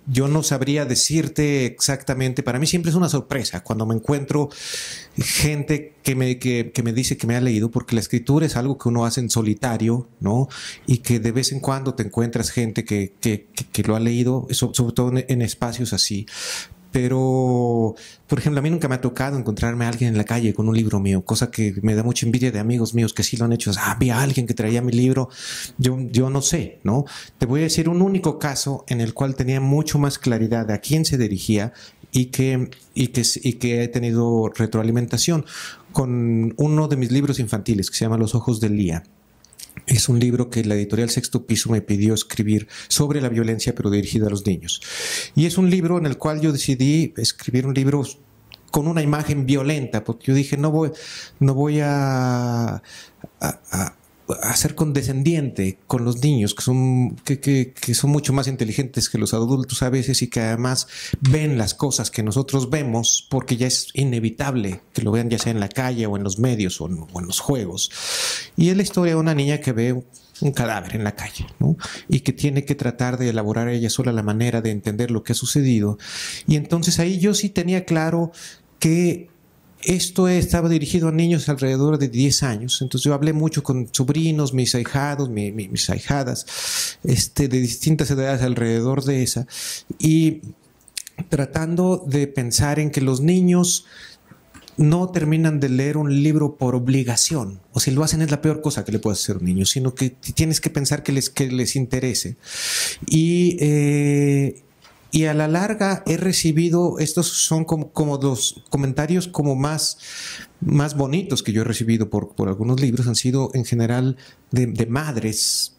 Yo no sabría decirte exactamente, para mí siempre es una sorpresa cuando me encuentro gente que me dice que me ha leído, porque la escritura es algo que uno hace en solitario, ¿no? Y que de vez en cuando te encuentras gente que lo ha leído, sobre todo en espacios así. Pero, por ejemplo, a mí nunca me ha tocado encontrarme a alguien en la calle con un libro mío, cosa que me da mucha envidia de amigos míos que sí lo han hecho. Había alguien que traía mi libro. Yo no sé, ¿no? Te voy a decir un único caso en el cual tenía mucho más claridad de a quién se dirigía y que he tenido retroalimentación con uno de mis libros infantiles que se llama Los ojos de Lía. Es un libro que la editorial Sexto Piso me pidió escribir sobre la violencia, pero dirigido a los niños. Y es un libro en el cual yo decidí escribir un libro con una imagen violenta, porque yo dije, no voy a ser condescendiente con los niños, que son mucho más inteligentes que los adultos a veces y que además ven las cosas que nosotros vemos, porque ya es inevitable que lo vean ya sea en la calle o en los medios o en los juegos. Y es la historia de una niña que ve un cadáver en la calle, ¿no? Y que tiene que tratar de elaborar ella sola la manera de entender lo que ha sucedido. Y entonces ahí yo sí tenía claro que esto estaba dirigido a niños alrededor de 10 años. Entonces yo hablé mucho con sobrinos, mis ahijados, mis ahijadas, de distintas edades alrededor de esa. Y tratando de pensar en que los niños no terminan de leer un libro por obligación. O si lo hacen es la peor cosa que le puede hacer a un niño, sino que tienes que pensar que les interese. Y a la larga he recibido, estos son como los comentarios como más bonitos que yo he recibido por algunos libros, han sido en general de madres,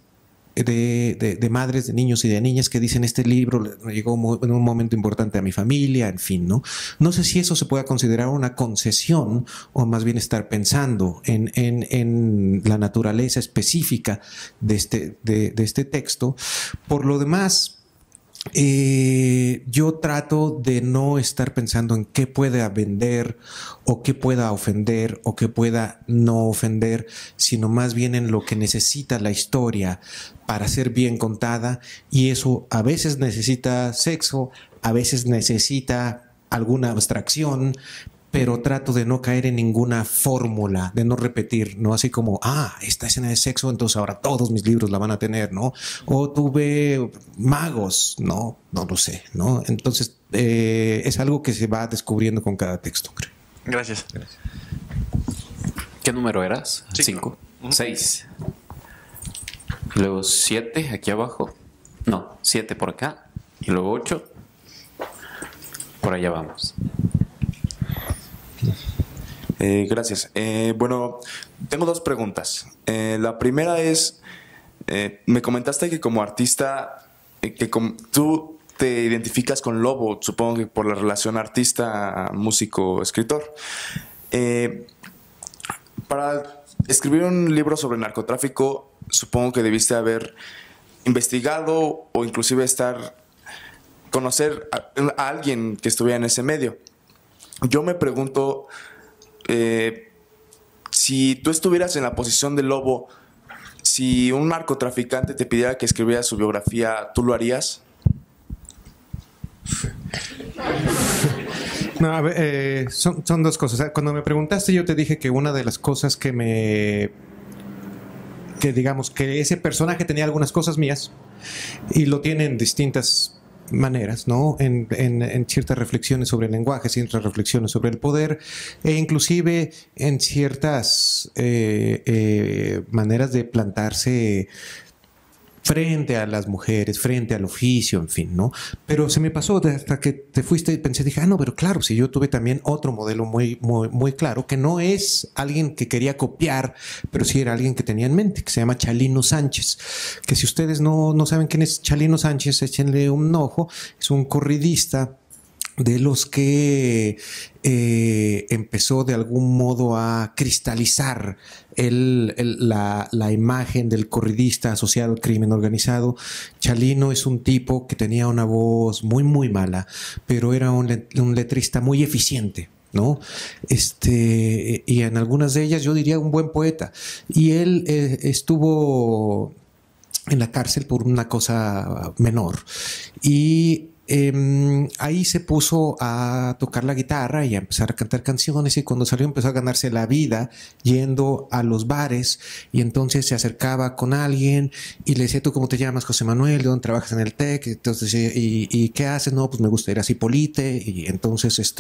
de madres, de niños y de niñas que dicen este libro llegó en un momento importante a mi familia, en fin, ¿no? No sé si eso se pueda considerar una concesión o más bien estar pensando en la naturaleza específica de este texto. Por lo demás, yo trato de no estar pensando en qué pueda vender o qué pueda ofender o qué pueda no ofender, sino más bien en lo que necesita la historia para ser bien contada, y eso a veces necesita sexo, a veces necesita alguna abstracción, pero trato de no caer en ninguna fórmula, de no repetir, ¿no? Así como, esta escena de sexo, entonces ahora todos mis libros la van a tener, ¿no? O tuve magos, ¿no? No lo sé, ¿no? Entonces, es algo que se va descubriendo con cada texto, creo. Gracias. ¿Qué número eras? 5. 6. Luego 7 aquí abajo. No, 7 por acá. Y luego 8. Por allá vamos. Gracias. Bueno, tengo 2 preguntas. La primera es, me comentaste que como artista, tú te identificas con Lobo, supongo que por la relación artista, músico, escritor. Para escribir un libro sobre narcotráfico, supongo que debiste haber investigado o inclusive conocer a alguien que estuviera en ese medio. Yo me pregunto, si tú estuvieras en la posición del Lobo, si un narcotraficante te pidiera que escribiera su biografía, ¿tú lo harías? No, a ver, son dos cosas. Cuando me preguntaste, yo te dije que una de las cosas que digamos que ese personaje tenía algunas cosas mías y lo tiene en distintas maneras, ¿no? En ciertas reflexiones sobre el lenguaje, ciertas reflexiones sobre el poder e inclusive en ciertas maneras de plantarse frente a las mujeres, frente al oficio, en fin, ¿no? Pero se me pasó hasta que te fuiste y pensé, dije, no, pero claro, si yo tuve también otro modelo muy claro, que no es alguien que quería copiar, pero sí era alguien que tenía en mente, que se llama Chalino Sánchez, que si ustedes no saben quién es Chalino Sánchez, échenle un ojo, es un corridista de los que empezó de algún modo a cristalizar la imagen del corridista asociado al crimen organizado. Chalino es un tipo que tenía una voz muy mala, pero era un letrista muy eficiente, ¿no? Y en algunas de ellas yo diría un buen poeta. Y él estuvo en la cárcel por una cosa menor. Y ahí se puso a tocar la guitarra y a empezar a cantar canciones, y cuando salió empezó a ganarse la vida yendo a los bares, y entonces se acercaba con alguien y le decía, ¿tú cómo te llamas? José Manuel. ¿De dónde trabajas? En el TEC. Entonces, ¿y qué haces? No, pues me gusta ir a Cipolite. Y entonces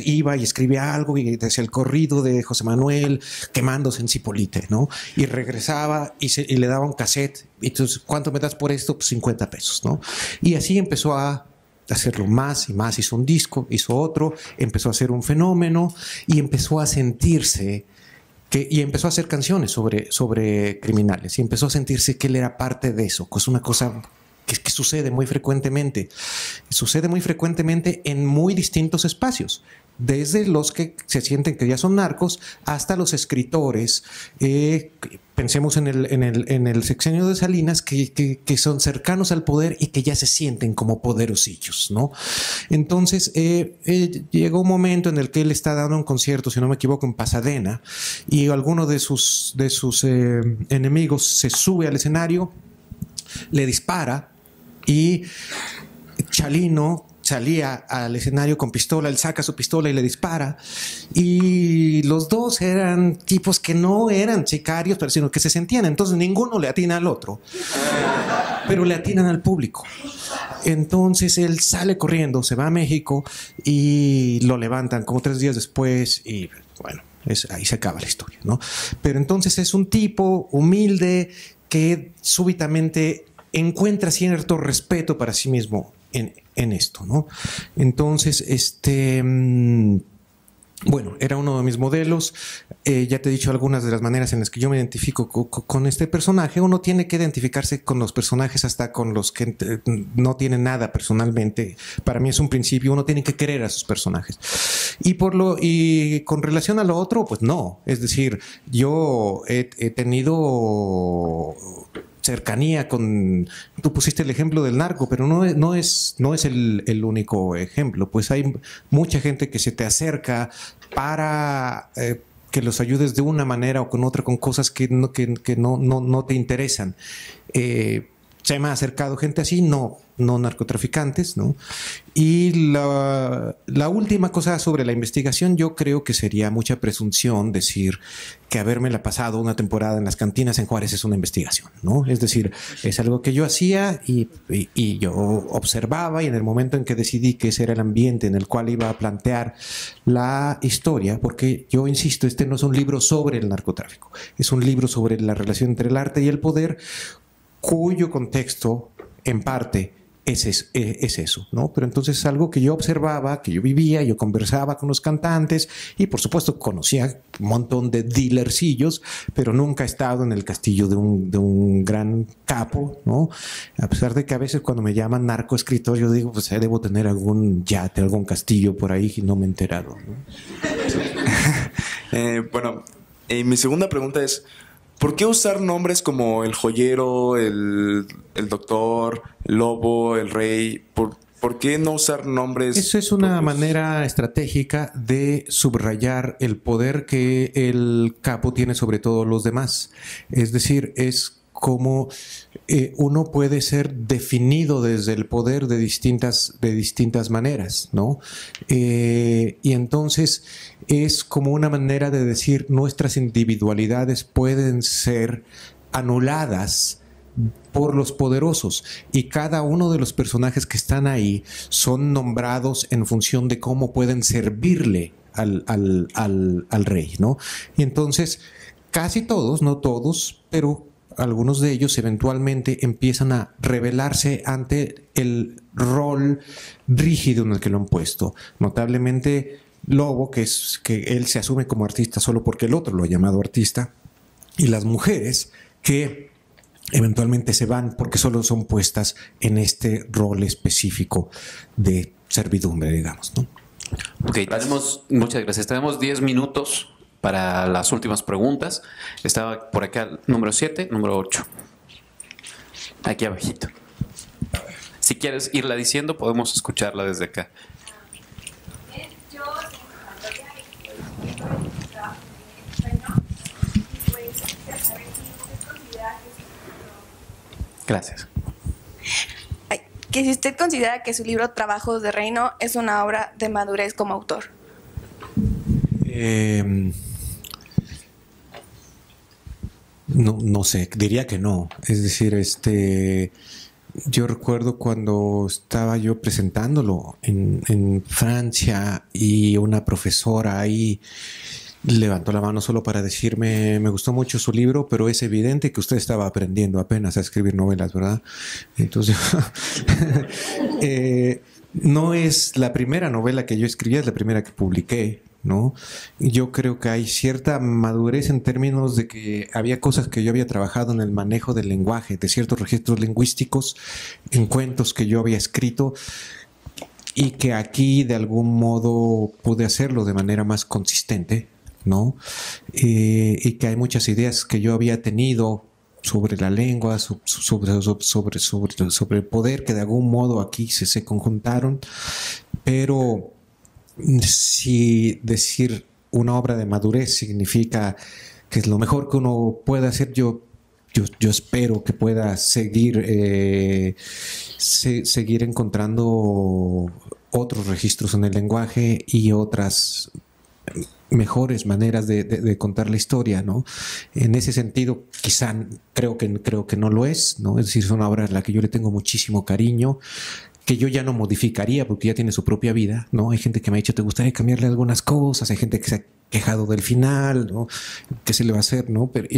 iba y escribía algo y decía el corrido de José Manuel quemándose en Cipolite, ¿no? Y regresaba y le daba un cassette. Entonces, ¿cuánto me das por esto? Pues 50 pesos, ¿no? Y así empezó a hacerlo más y más. Hizo un disco, hizo otro, empezó a hacer un fenómeno y empezó a sentirse y empezó a hacer canciones sobre criminales, y empezó a sentirse que él era parte de eso, que es una cosa que sucede muy frecuentemente. Sucede muy frecuentemente en muy distintos espacios, desde los que se sienten que ya son narcos hasta los escritores. Pensemos en el sexenio de Salinas, que son cercanos al poder y que ya se sienten como poderosillos, ¿no? Entonces, llegó un momento en el que él está dando un concierto, si no me equivoco, en Pasadena, y alguno de sus enemigos se sube al escenario, le dispara, y Chalino salía al escenario con pistola, él saca su pistola y le dispara, y los dos eran tipos que no eran sicarios, pero sino que se sentían, entonces ninguno le atina al otro, pero le atinan al público. Entonces él sale corriendo, se va a México y lo levantan como 3 días después, y bueno, ahí se acaba la historia, ¿no? Pero entonces es un tipo humilde que súbitamente encuentra cierto respeto para sí mismo en esto, ¿no? Entonces, bueno, era uno de mis modelos. Ya te he dicho algunas de las maneras en las que yo me identifico con este personaje. Uno tiene que identificarse con los personajes hasta con los que no tienen nada personalmente. Para mí es un principio. Uno tiene que querer a sus personajes. Y con relación a lo otro, pues no. Es decir, yo he tenido cercanía con... Tú pusiste el ejemplo del narco, pero no es el único ejemplo. Pues hay mucha gente que se te acerca para que los ayudes de una manera o con otra, con cosas que no te interesan. Se me ha acercado gente así, no narcotraficantes, ¿no? Y la última cosa sobre la investigación, yo creo que sería mucha presunción decir que habérmela pasado una temporada en las cantinas en Juárez es una investigación, ¿no? Es decir, es algo que yo hacía y yo observaba, y en el momento en que decidí que ese era el ambiente en el cual iba a plantear la historia, porque yo insisto, este no es un libro sobre el narcotráfico, es un libro sobre la relación entre el arte y el poder, cuyo contexto, en parte, es eso, ¿no? Pero entonces es algo que yo observaba, que yo vivía, yo conversaba con los cantantes y, por supuesto, conocía un montón de dealercillos, pero nunca he estado en el castillo de un gran capo, ¿no? A pesar de que a veces cuando me llaman narcoescritor, yo digo, pues debo tener algún yate, algún castillo por ahí y no me he enterado, ¿no? Bueno, mi segunda pregunta es, ¿por qué usar nombres como el joyero, el doctor, el lobo, el rey? ¿Por qué no usar nombres? Eso es una manera estratégica de subrayar el poder que el capo tiene sobre todos los demás. Es decir, es como uno puede ser definido desde el poder de distintas maneras, ¿no? Y entonces es como una manera de decir nuestras individualidades pueden ser anuladas por los poderosos, y cada uno de los personajes que están ahí son nombrados en función de cómo pueden servirle al rey, ¿no? Y entonces casi todos, no todos, pero algunos de ellos eventualmente empiezan a rebelarse ante el rol rígido en el que lo han puesto. Notablemente Lobo, que él se asume como artista solo porque el otro lo ha llamado artista, y las mujeres que eventualmente se van porque solo son puestas en este rol específico de servidumbre, digamos, ¿no? Ok, muchas gracias. Tenemos 10 minutos para las últimas preguntas. Estaba por acá número 7, número 8. Aquí abajito. Si quieres irla diciendo, podemos escucharla desde acá. Gracias. Que si usted considera que su libro Trabajos de Reino es una obra de madurez como autor. No sé, diría que no. Es decir, yo recuerdo cuando estaba yo presentándolo en Francia y una profesora ahí levantó la mano solo para decirme: me gustó mucho su libro, pero es evidente que usted estaba aprendiendo apenas a escribir novelas, ¿verdad? Entonces, no es la primera novela que yo escribí, es la primera que publiqué, ¿no? Yo creo que hay cierta madurez en términos de que había cosas que yo había trabajado en el manejo del lenguaje, de ciertos registros lingüísticos, en cuentos que yo había escrito, y que aquí de algún modo pude hacerlo de manera más consistente, ¿no? Y que hay muchas ideas que yo había tenido sobre la lengua, sobre el poder, que de algún modo aquí se conjuntaron, pero si decir una obra de madurez significa que es lo mejor que uno puede hacer, yo espero que pueda seguir encontrando otros registros en el lenguaje y otras mejores maneras de contar la historia, ¿no? En ese sentido, quizá creo que no lo es, ¿no? Es decir, es una obra a la que yo le tengo muchísimo cariño, que yo ya no modificaría porque ya tiene su propia vida, ¿no? Hay gente que me ha dicho: ¿te gustaría cambiarle algunas cosas? Hay gente que se ha quejado del final, ¿no? ¿Qué se le va a hacer, no? Pero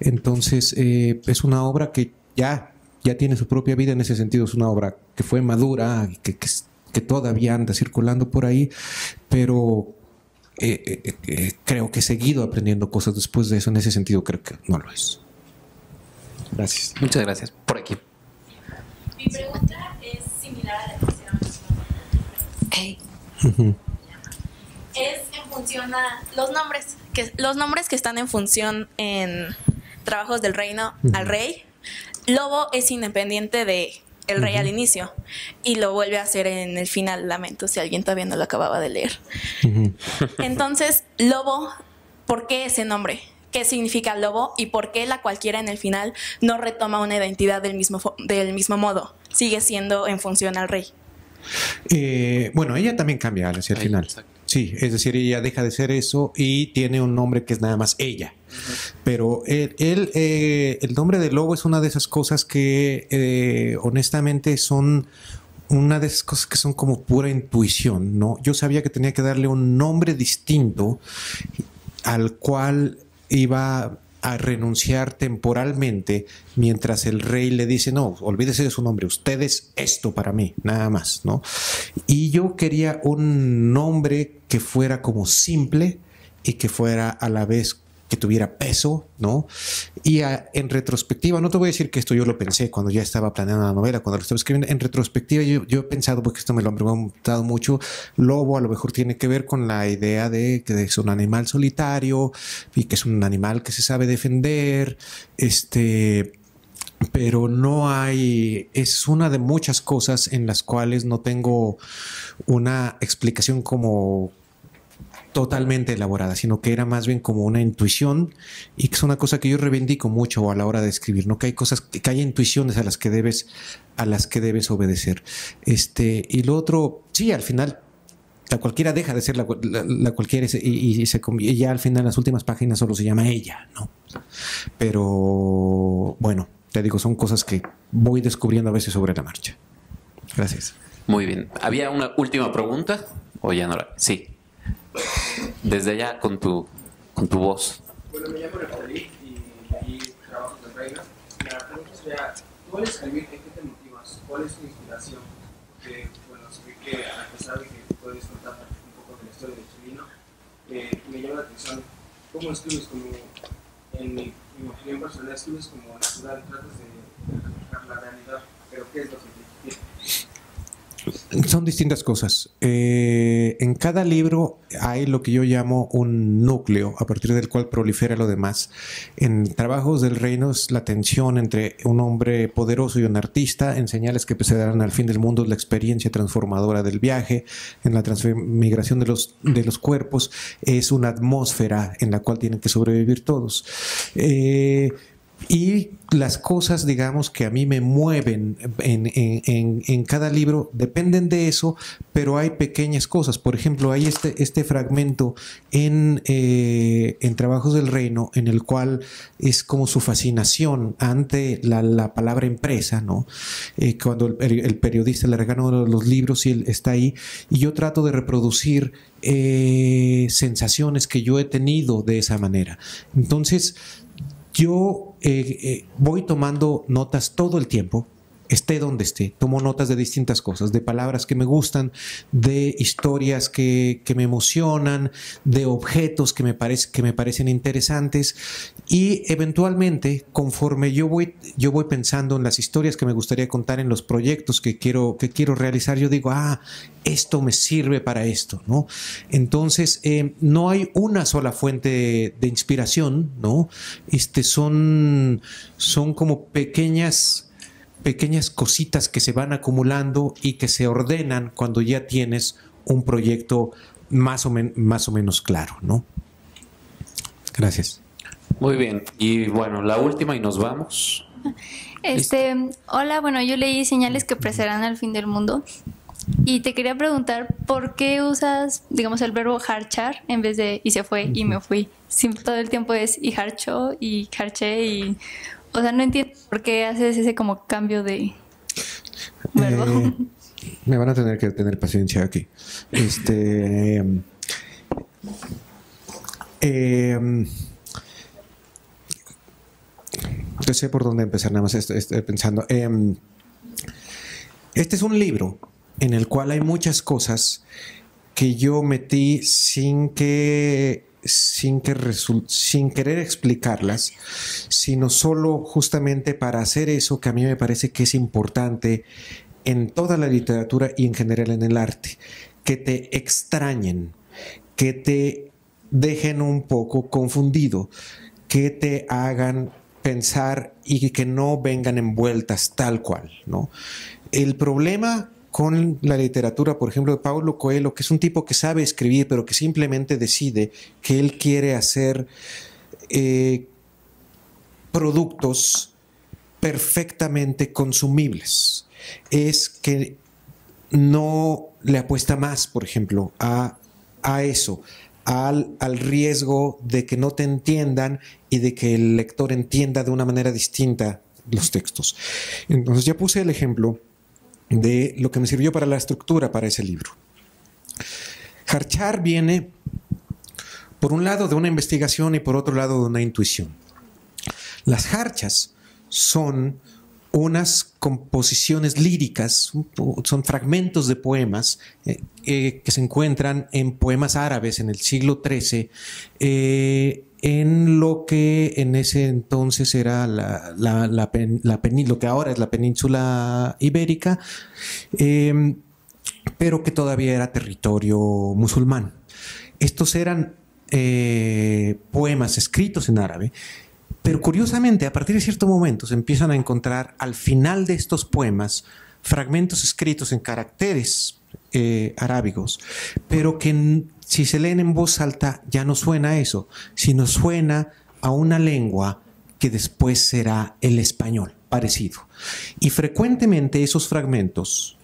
entonces es una obra que ya tiene su propia vida. En ese sentido es una obra que fue madura, que todavía anda circulando por ahí, pero creo que he seguido aprendiendo cosas después de eso. En ese sentido creo que no lo es. Gracias. Muchas gracias. Por aquí. Mi pregunta es similar a la que hicieron Es en función a los nombres que están en función en Trabajos del Reino al rey. Lobo es independiente de el rey al inicio y lo vuelve a hacer en el final. Lamento si alguien todavía no lo acababa de leer. Entonces, Lobo, ¿por qué ese nombre? ¿Qué significa lobo? ¿Y por qué la cualquiera en el final no retoma una identidad del mismo modo? Sigue siendo en función al rey. Bueno, ella también cambia hacia el final. Exacto. Sí, es decir, ella deja de ser eso y tiene un nombre que es nada más ella. Pero el nombre de lobo es una de esas cosas que honestamente son una de esas cosas que son como pura intuición, ¿no? Yo sabía que tenía que darle un nombre distinto al cual iba a renunciar temporalmente mientras el rey le dice: no, olvídese de su nombre, usted es esto para mí, nada más, ¿no? Y yo quería un nombre que fuera como simple y que fuera a la vez que tuviera peso, ¿no? Y en retrospectiva, no te voy a decir que esto yo lo pensé cuando ya estaba planeando la novela, cuando lo estaba escribiendo. En retrospectiva, yo he pensado, porque esto me lo han preguntado mucho, lobo a lo mejor tiene que ver con la idea de que es un animal solitario y que es un animal que se sabe defender, pero no hay, es una de muchas cosas en las cuales no tengo una explicación como totalmente elaborada, sino que era más bien como una intuición, y que es una cosa que yo reivindico mucho a la hora de escribir, ¿no? Que hay cosas, que hay intuiciones a las que debes obedecer. Y lo otro, sí, al final la cualquiera deja de ser la cualquiera y ya al final, las últimas páginas solo se llama ella, ¿no? Pero bueno, te digo, son cosas que voy descubriendo a veces sobre la marcha. Gracias. Muy bien. ¿Había una última pregunta? ¿O ya no la? Sí. Desde allá con tu voz. Bueno, me llamo Neftalí y leí Trabajos del Reino. La pregunta sería, ¿tú al escribir en qué te motivas? ¿Cuál es tu inspiración? Porque, bueno, se ve que a pesar de que puedes contar un poco de la historia de Chilino, me llama la atención cómo escribes, como en mi opinión personal, escribes como natural, tratas de reflejar la realidad, pero ¿qué es lo que te inspira? Son distintas cosas. En cada libro hay lo que yo llamo un núcleo a partir del cual prolifera lo demás. En Trabajos del Reino es la tensión entre un hombre poderoso y un artista. En Señales que precederán al fin del mundo es la experiencia transformadora del viaje. En la transmigración de los cuerpos es una atmósfera en la cual tienen que sobrevivir todos. Y las cosas, digamos, que a mí me mueven en cada libro dependen de eso, pero hay pequeñas cosas. Por ejemplo, hay este fragmento en Trabajos del Reino, en el cual es como su fascinación ante la palabra empresa, ¿no? Cuando el periodista le regala los libros y él está ahí, y yo trato de reproducir sensaciones que yo he tenido de esa manera. Entonces, yo voy tomando notas todo el tiempo, esté donde esté. Tomo notas de distintas cosas, de palabras que me gustan, de historias que me emocionan, de objetos que me parecen interesantes, y eventualmente, conforme yo voy pensando en las historias que me gustaría contar, en los proyectos que quiero realizar, yo digo, esto me sirve para esto, ¿no? Entonces, no hay una sola fuente de inspiración, ¿no? Son como pequeñas cositas que se van acumulando y que se ordenan cuando ya tienes un proyecto más o menos claro, ¿no? Gracias. Muy bien. Y bueno, la última y nos vamos. Hola, bueno, yo leí Señales que precederán al fin del mundo. Y te quería preguntar, ¿por qué usas, digamos, el verbo harchar en vez de y se fue y me fui? Todo el tiempo es y harchó y harché y... O sea, no entiendo por qué haces ese como cambio de verbo. Me van a tener que tener paciencia aquí. No sé por dónde empezar, nada más estoy pensando. Este es un libro en el cual hay muchas cosas que yo metí sin querer explicarlas, sino solo justamente para hacer eso que a mí me parece que es importante en toda la literatura y en general en el arte, que te extrañen, que te dejen un poco confundido, que te hagan pensar y que no vengan envueltas tal cual, ¿no? El problema con la literatura, por ejemplo, de Paulo Coelho, que es un tipo que sabe escribir, pero que simplemente decide que él quiere hacer productos perfectamente consumibles, es que no le apuesta más, por ejemplo, a eso, al riesgo de que no te entiendan y de que el lector entienda de una manera distinta los textos. Entonces ya puse el ejemplo de lo que me sirvió para la estructura para ese libro. Harchar viene, por un lado, de una investigación y por otro lado, de una intuición. Las harchas son unas composiciones líricas, son fragmentos de poemas que se encuentran en poemas árabes en el siglo XIII, en lo que en ese entonces era lo que ahora es la península ibérica, pero que todavía era territorio musulmán. Estos eran poemas escritos en árabe, pero curiosamente a partir de cierto momento se empiezan a encontrar al final de estos poemas fragmentos escritos en caracteres arábigos, pero que si se leen en voz alta ya no suena a eso, sino suena a una lengua que después será el español, parecido. Y frecuentemente esos fragmentos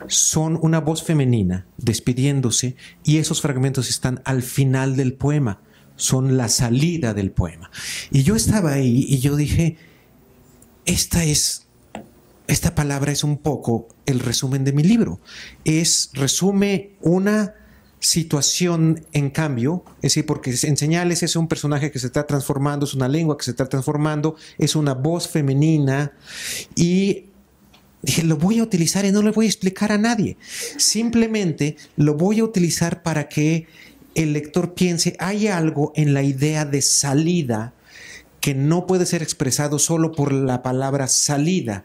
son una voz femenina despidiéndose, y esos fragmentos están al final del poema, son la salida del poema. Y yo estaba ahí y yo dije, esta palabra es un poco el resumen de mi libro. Resume una situación en cambio, es decir, porque en Señales es un personaje que se está transformando, es una lengua que se está transformando, es una voz femenina, y dije, lo voy a utilizar y no le voy a explicar a nadie. Simplemente lo voy a utilizar para que el lector piense, hay algo en la idea de salida que no puede ser expresado solo por la palabra salida,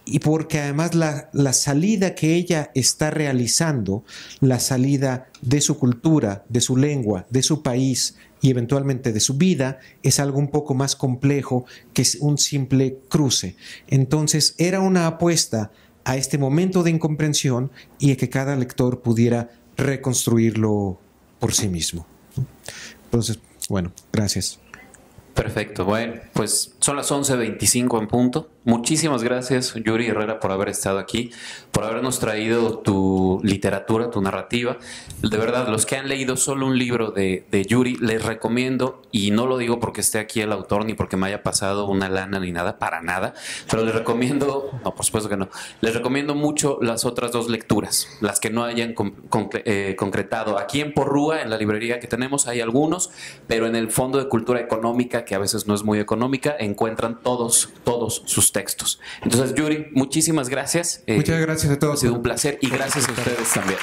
y porque además la salida que ella está realizando, la salida de su cultura, de su lengua, de su país y eventualmente de su vida, es algo un poco más complejo que un simple cruce. Entonces era una apuesta a este momento de incomprensión y a que cada lector pudiera reconstruirlo por sí mismo. Entonces, bueno, gracias. Perfecto. Bueno, pues son las 11:25 en punto. Muchísimas gracias, Yuri Herrera, por haber estado aquí, por habernos traído tu literatura, tu narrativa. De verdad, los que han leído solo un libro de Yuri, les recomiendo, y no lo digo porque esté aquí el autor ni porque me haya pasado una lana ni nada, para nada, pero les recomiendo, no, por supuesto que no, les recomiendo mucho las otras dos lecturas, las que no hayan concretado. Aquí en Porrúa, en la librería que tenemos, hay algunos, pero en el Fondo de Cultura Económica, que a veces no es muy económica, encuentran todos sus textos. Entonces, Yuri, muchísimas gracias. Muchas gracias a todos. Ha sido un placer y gracias a ustedes también.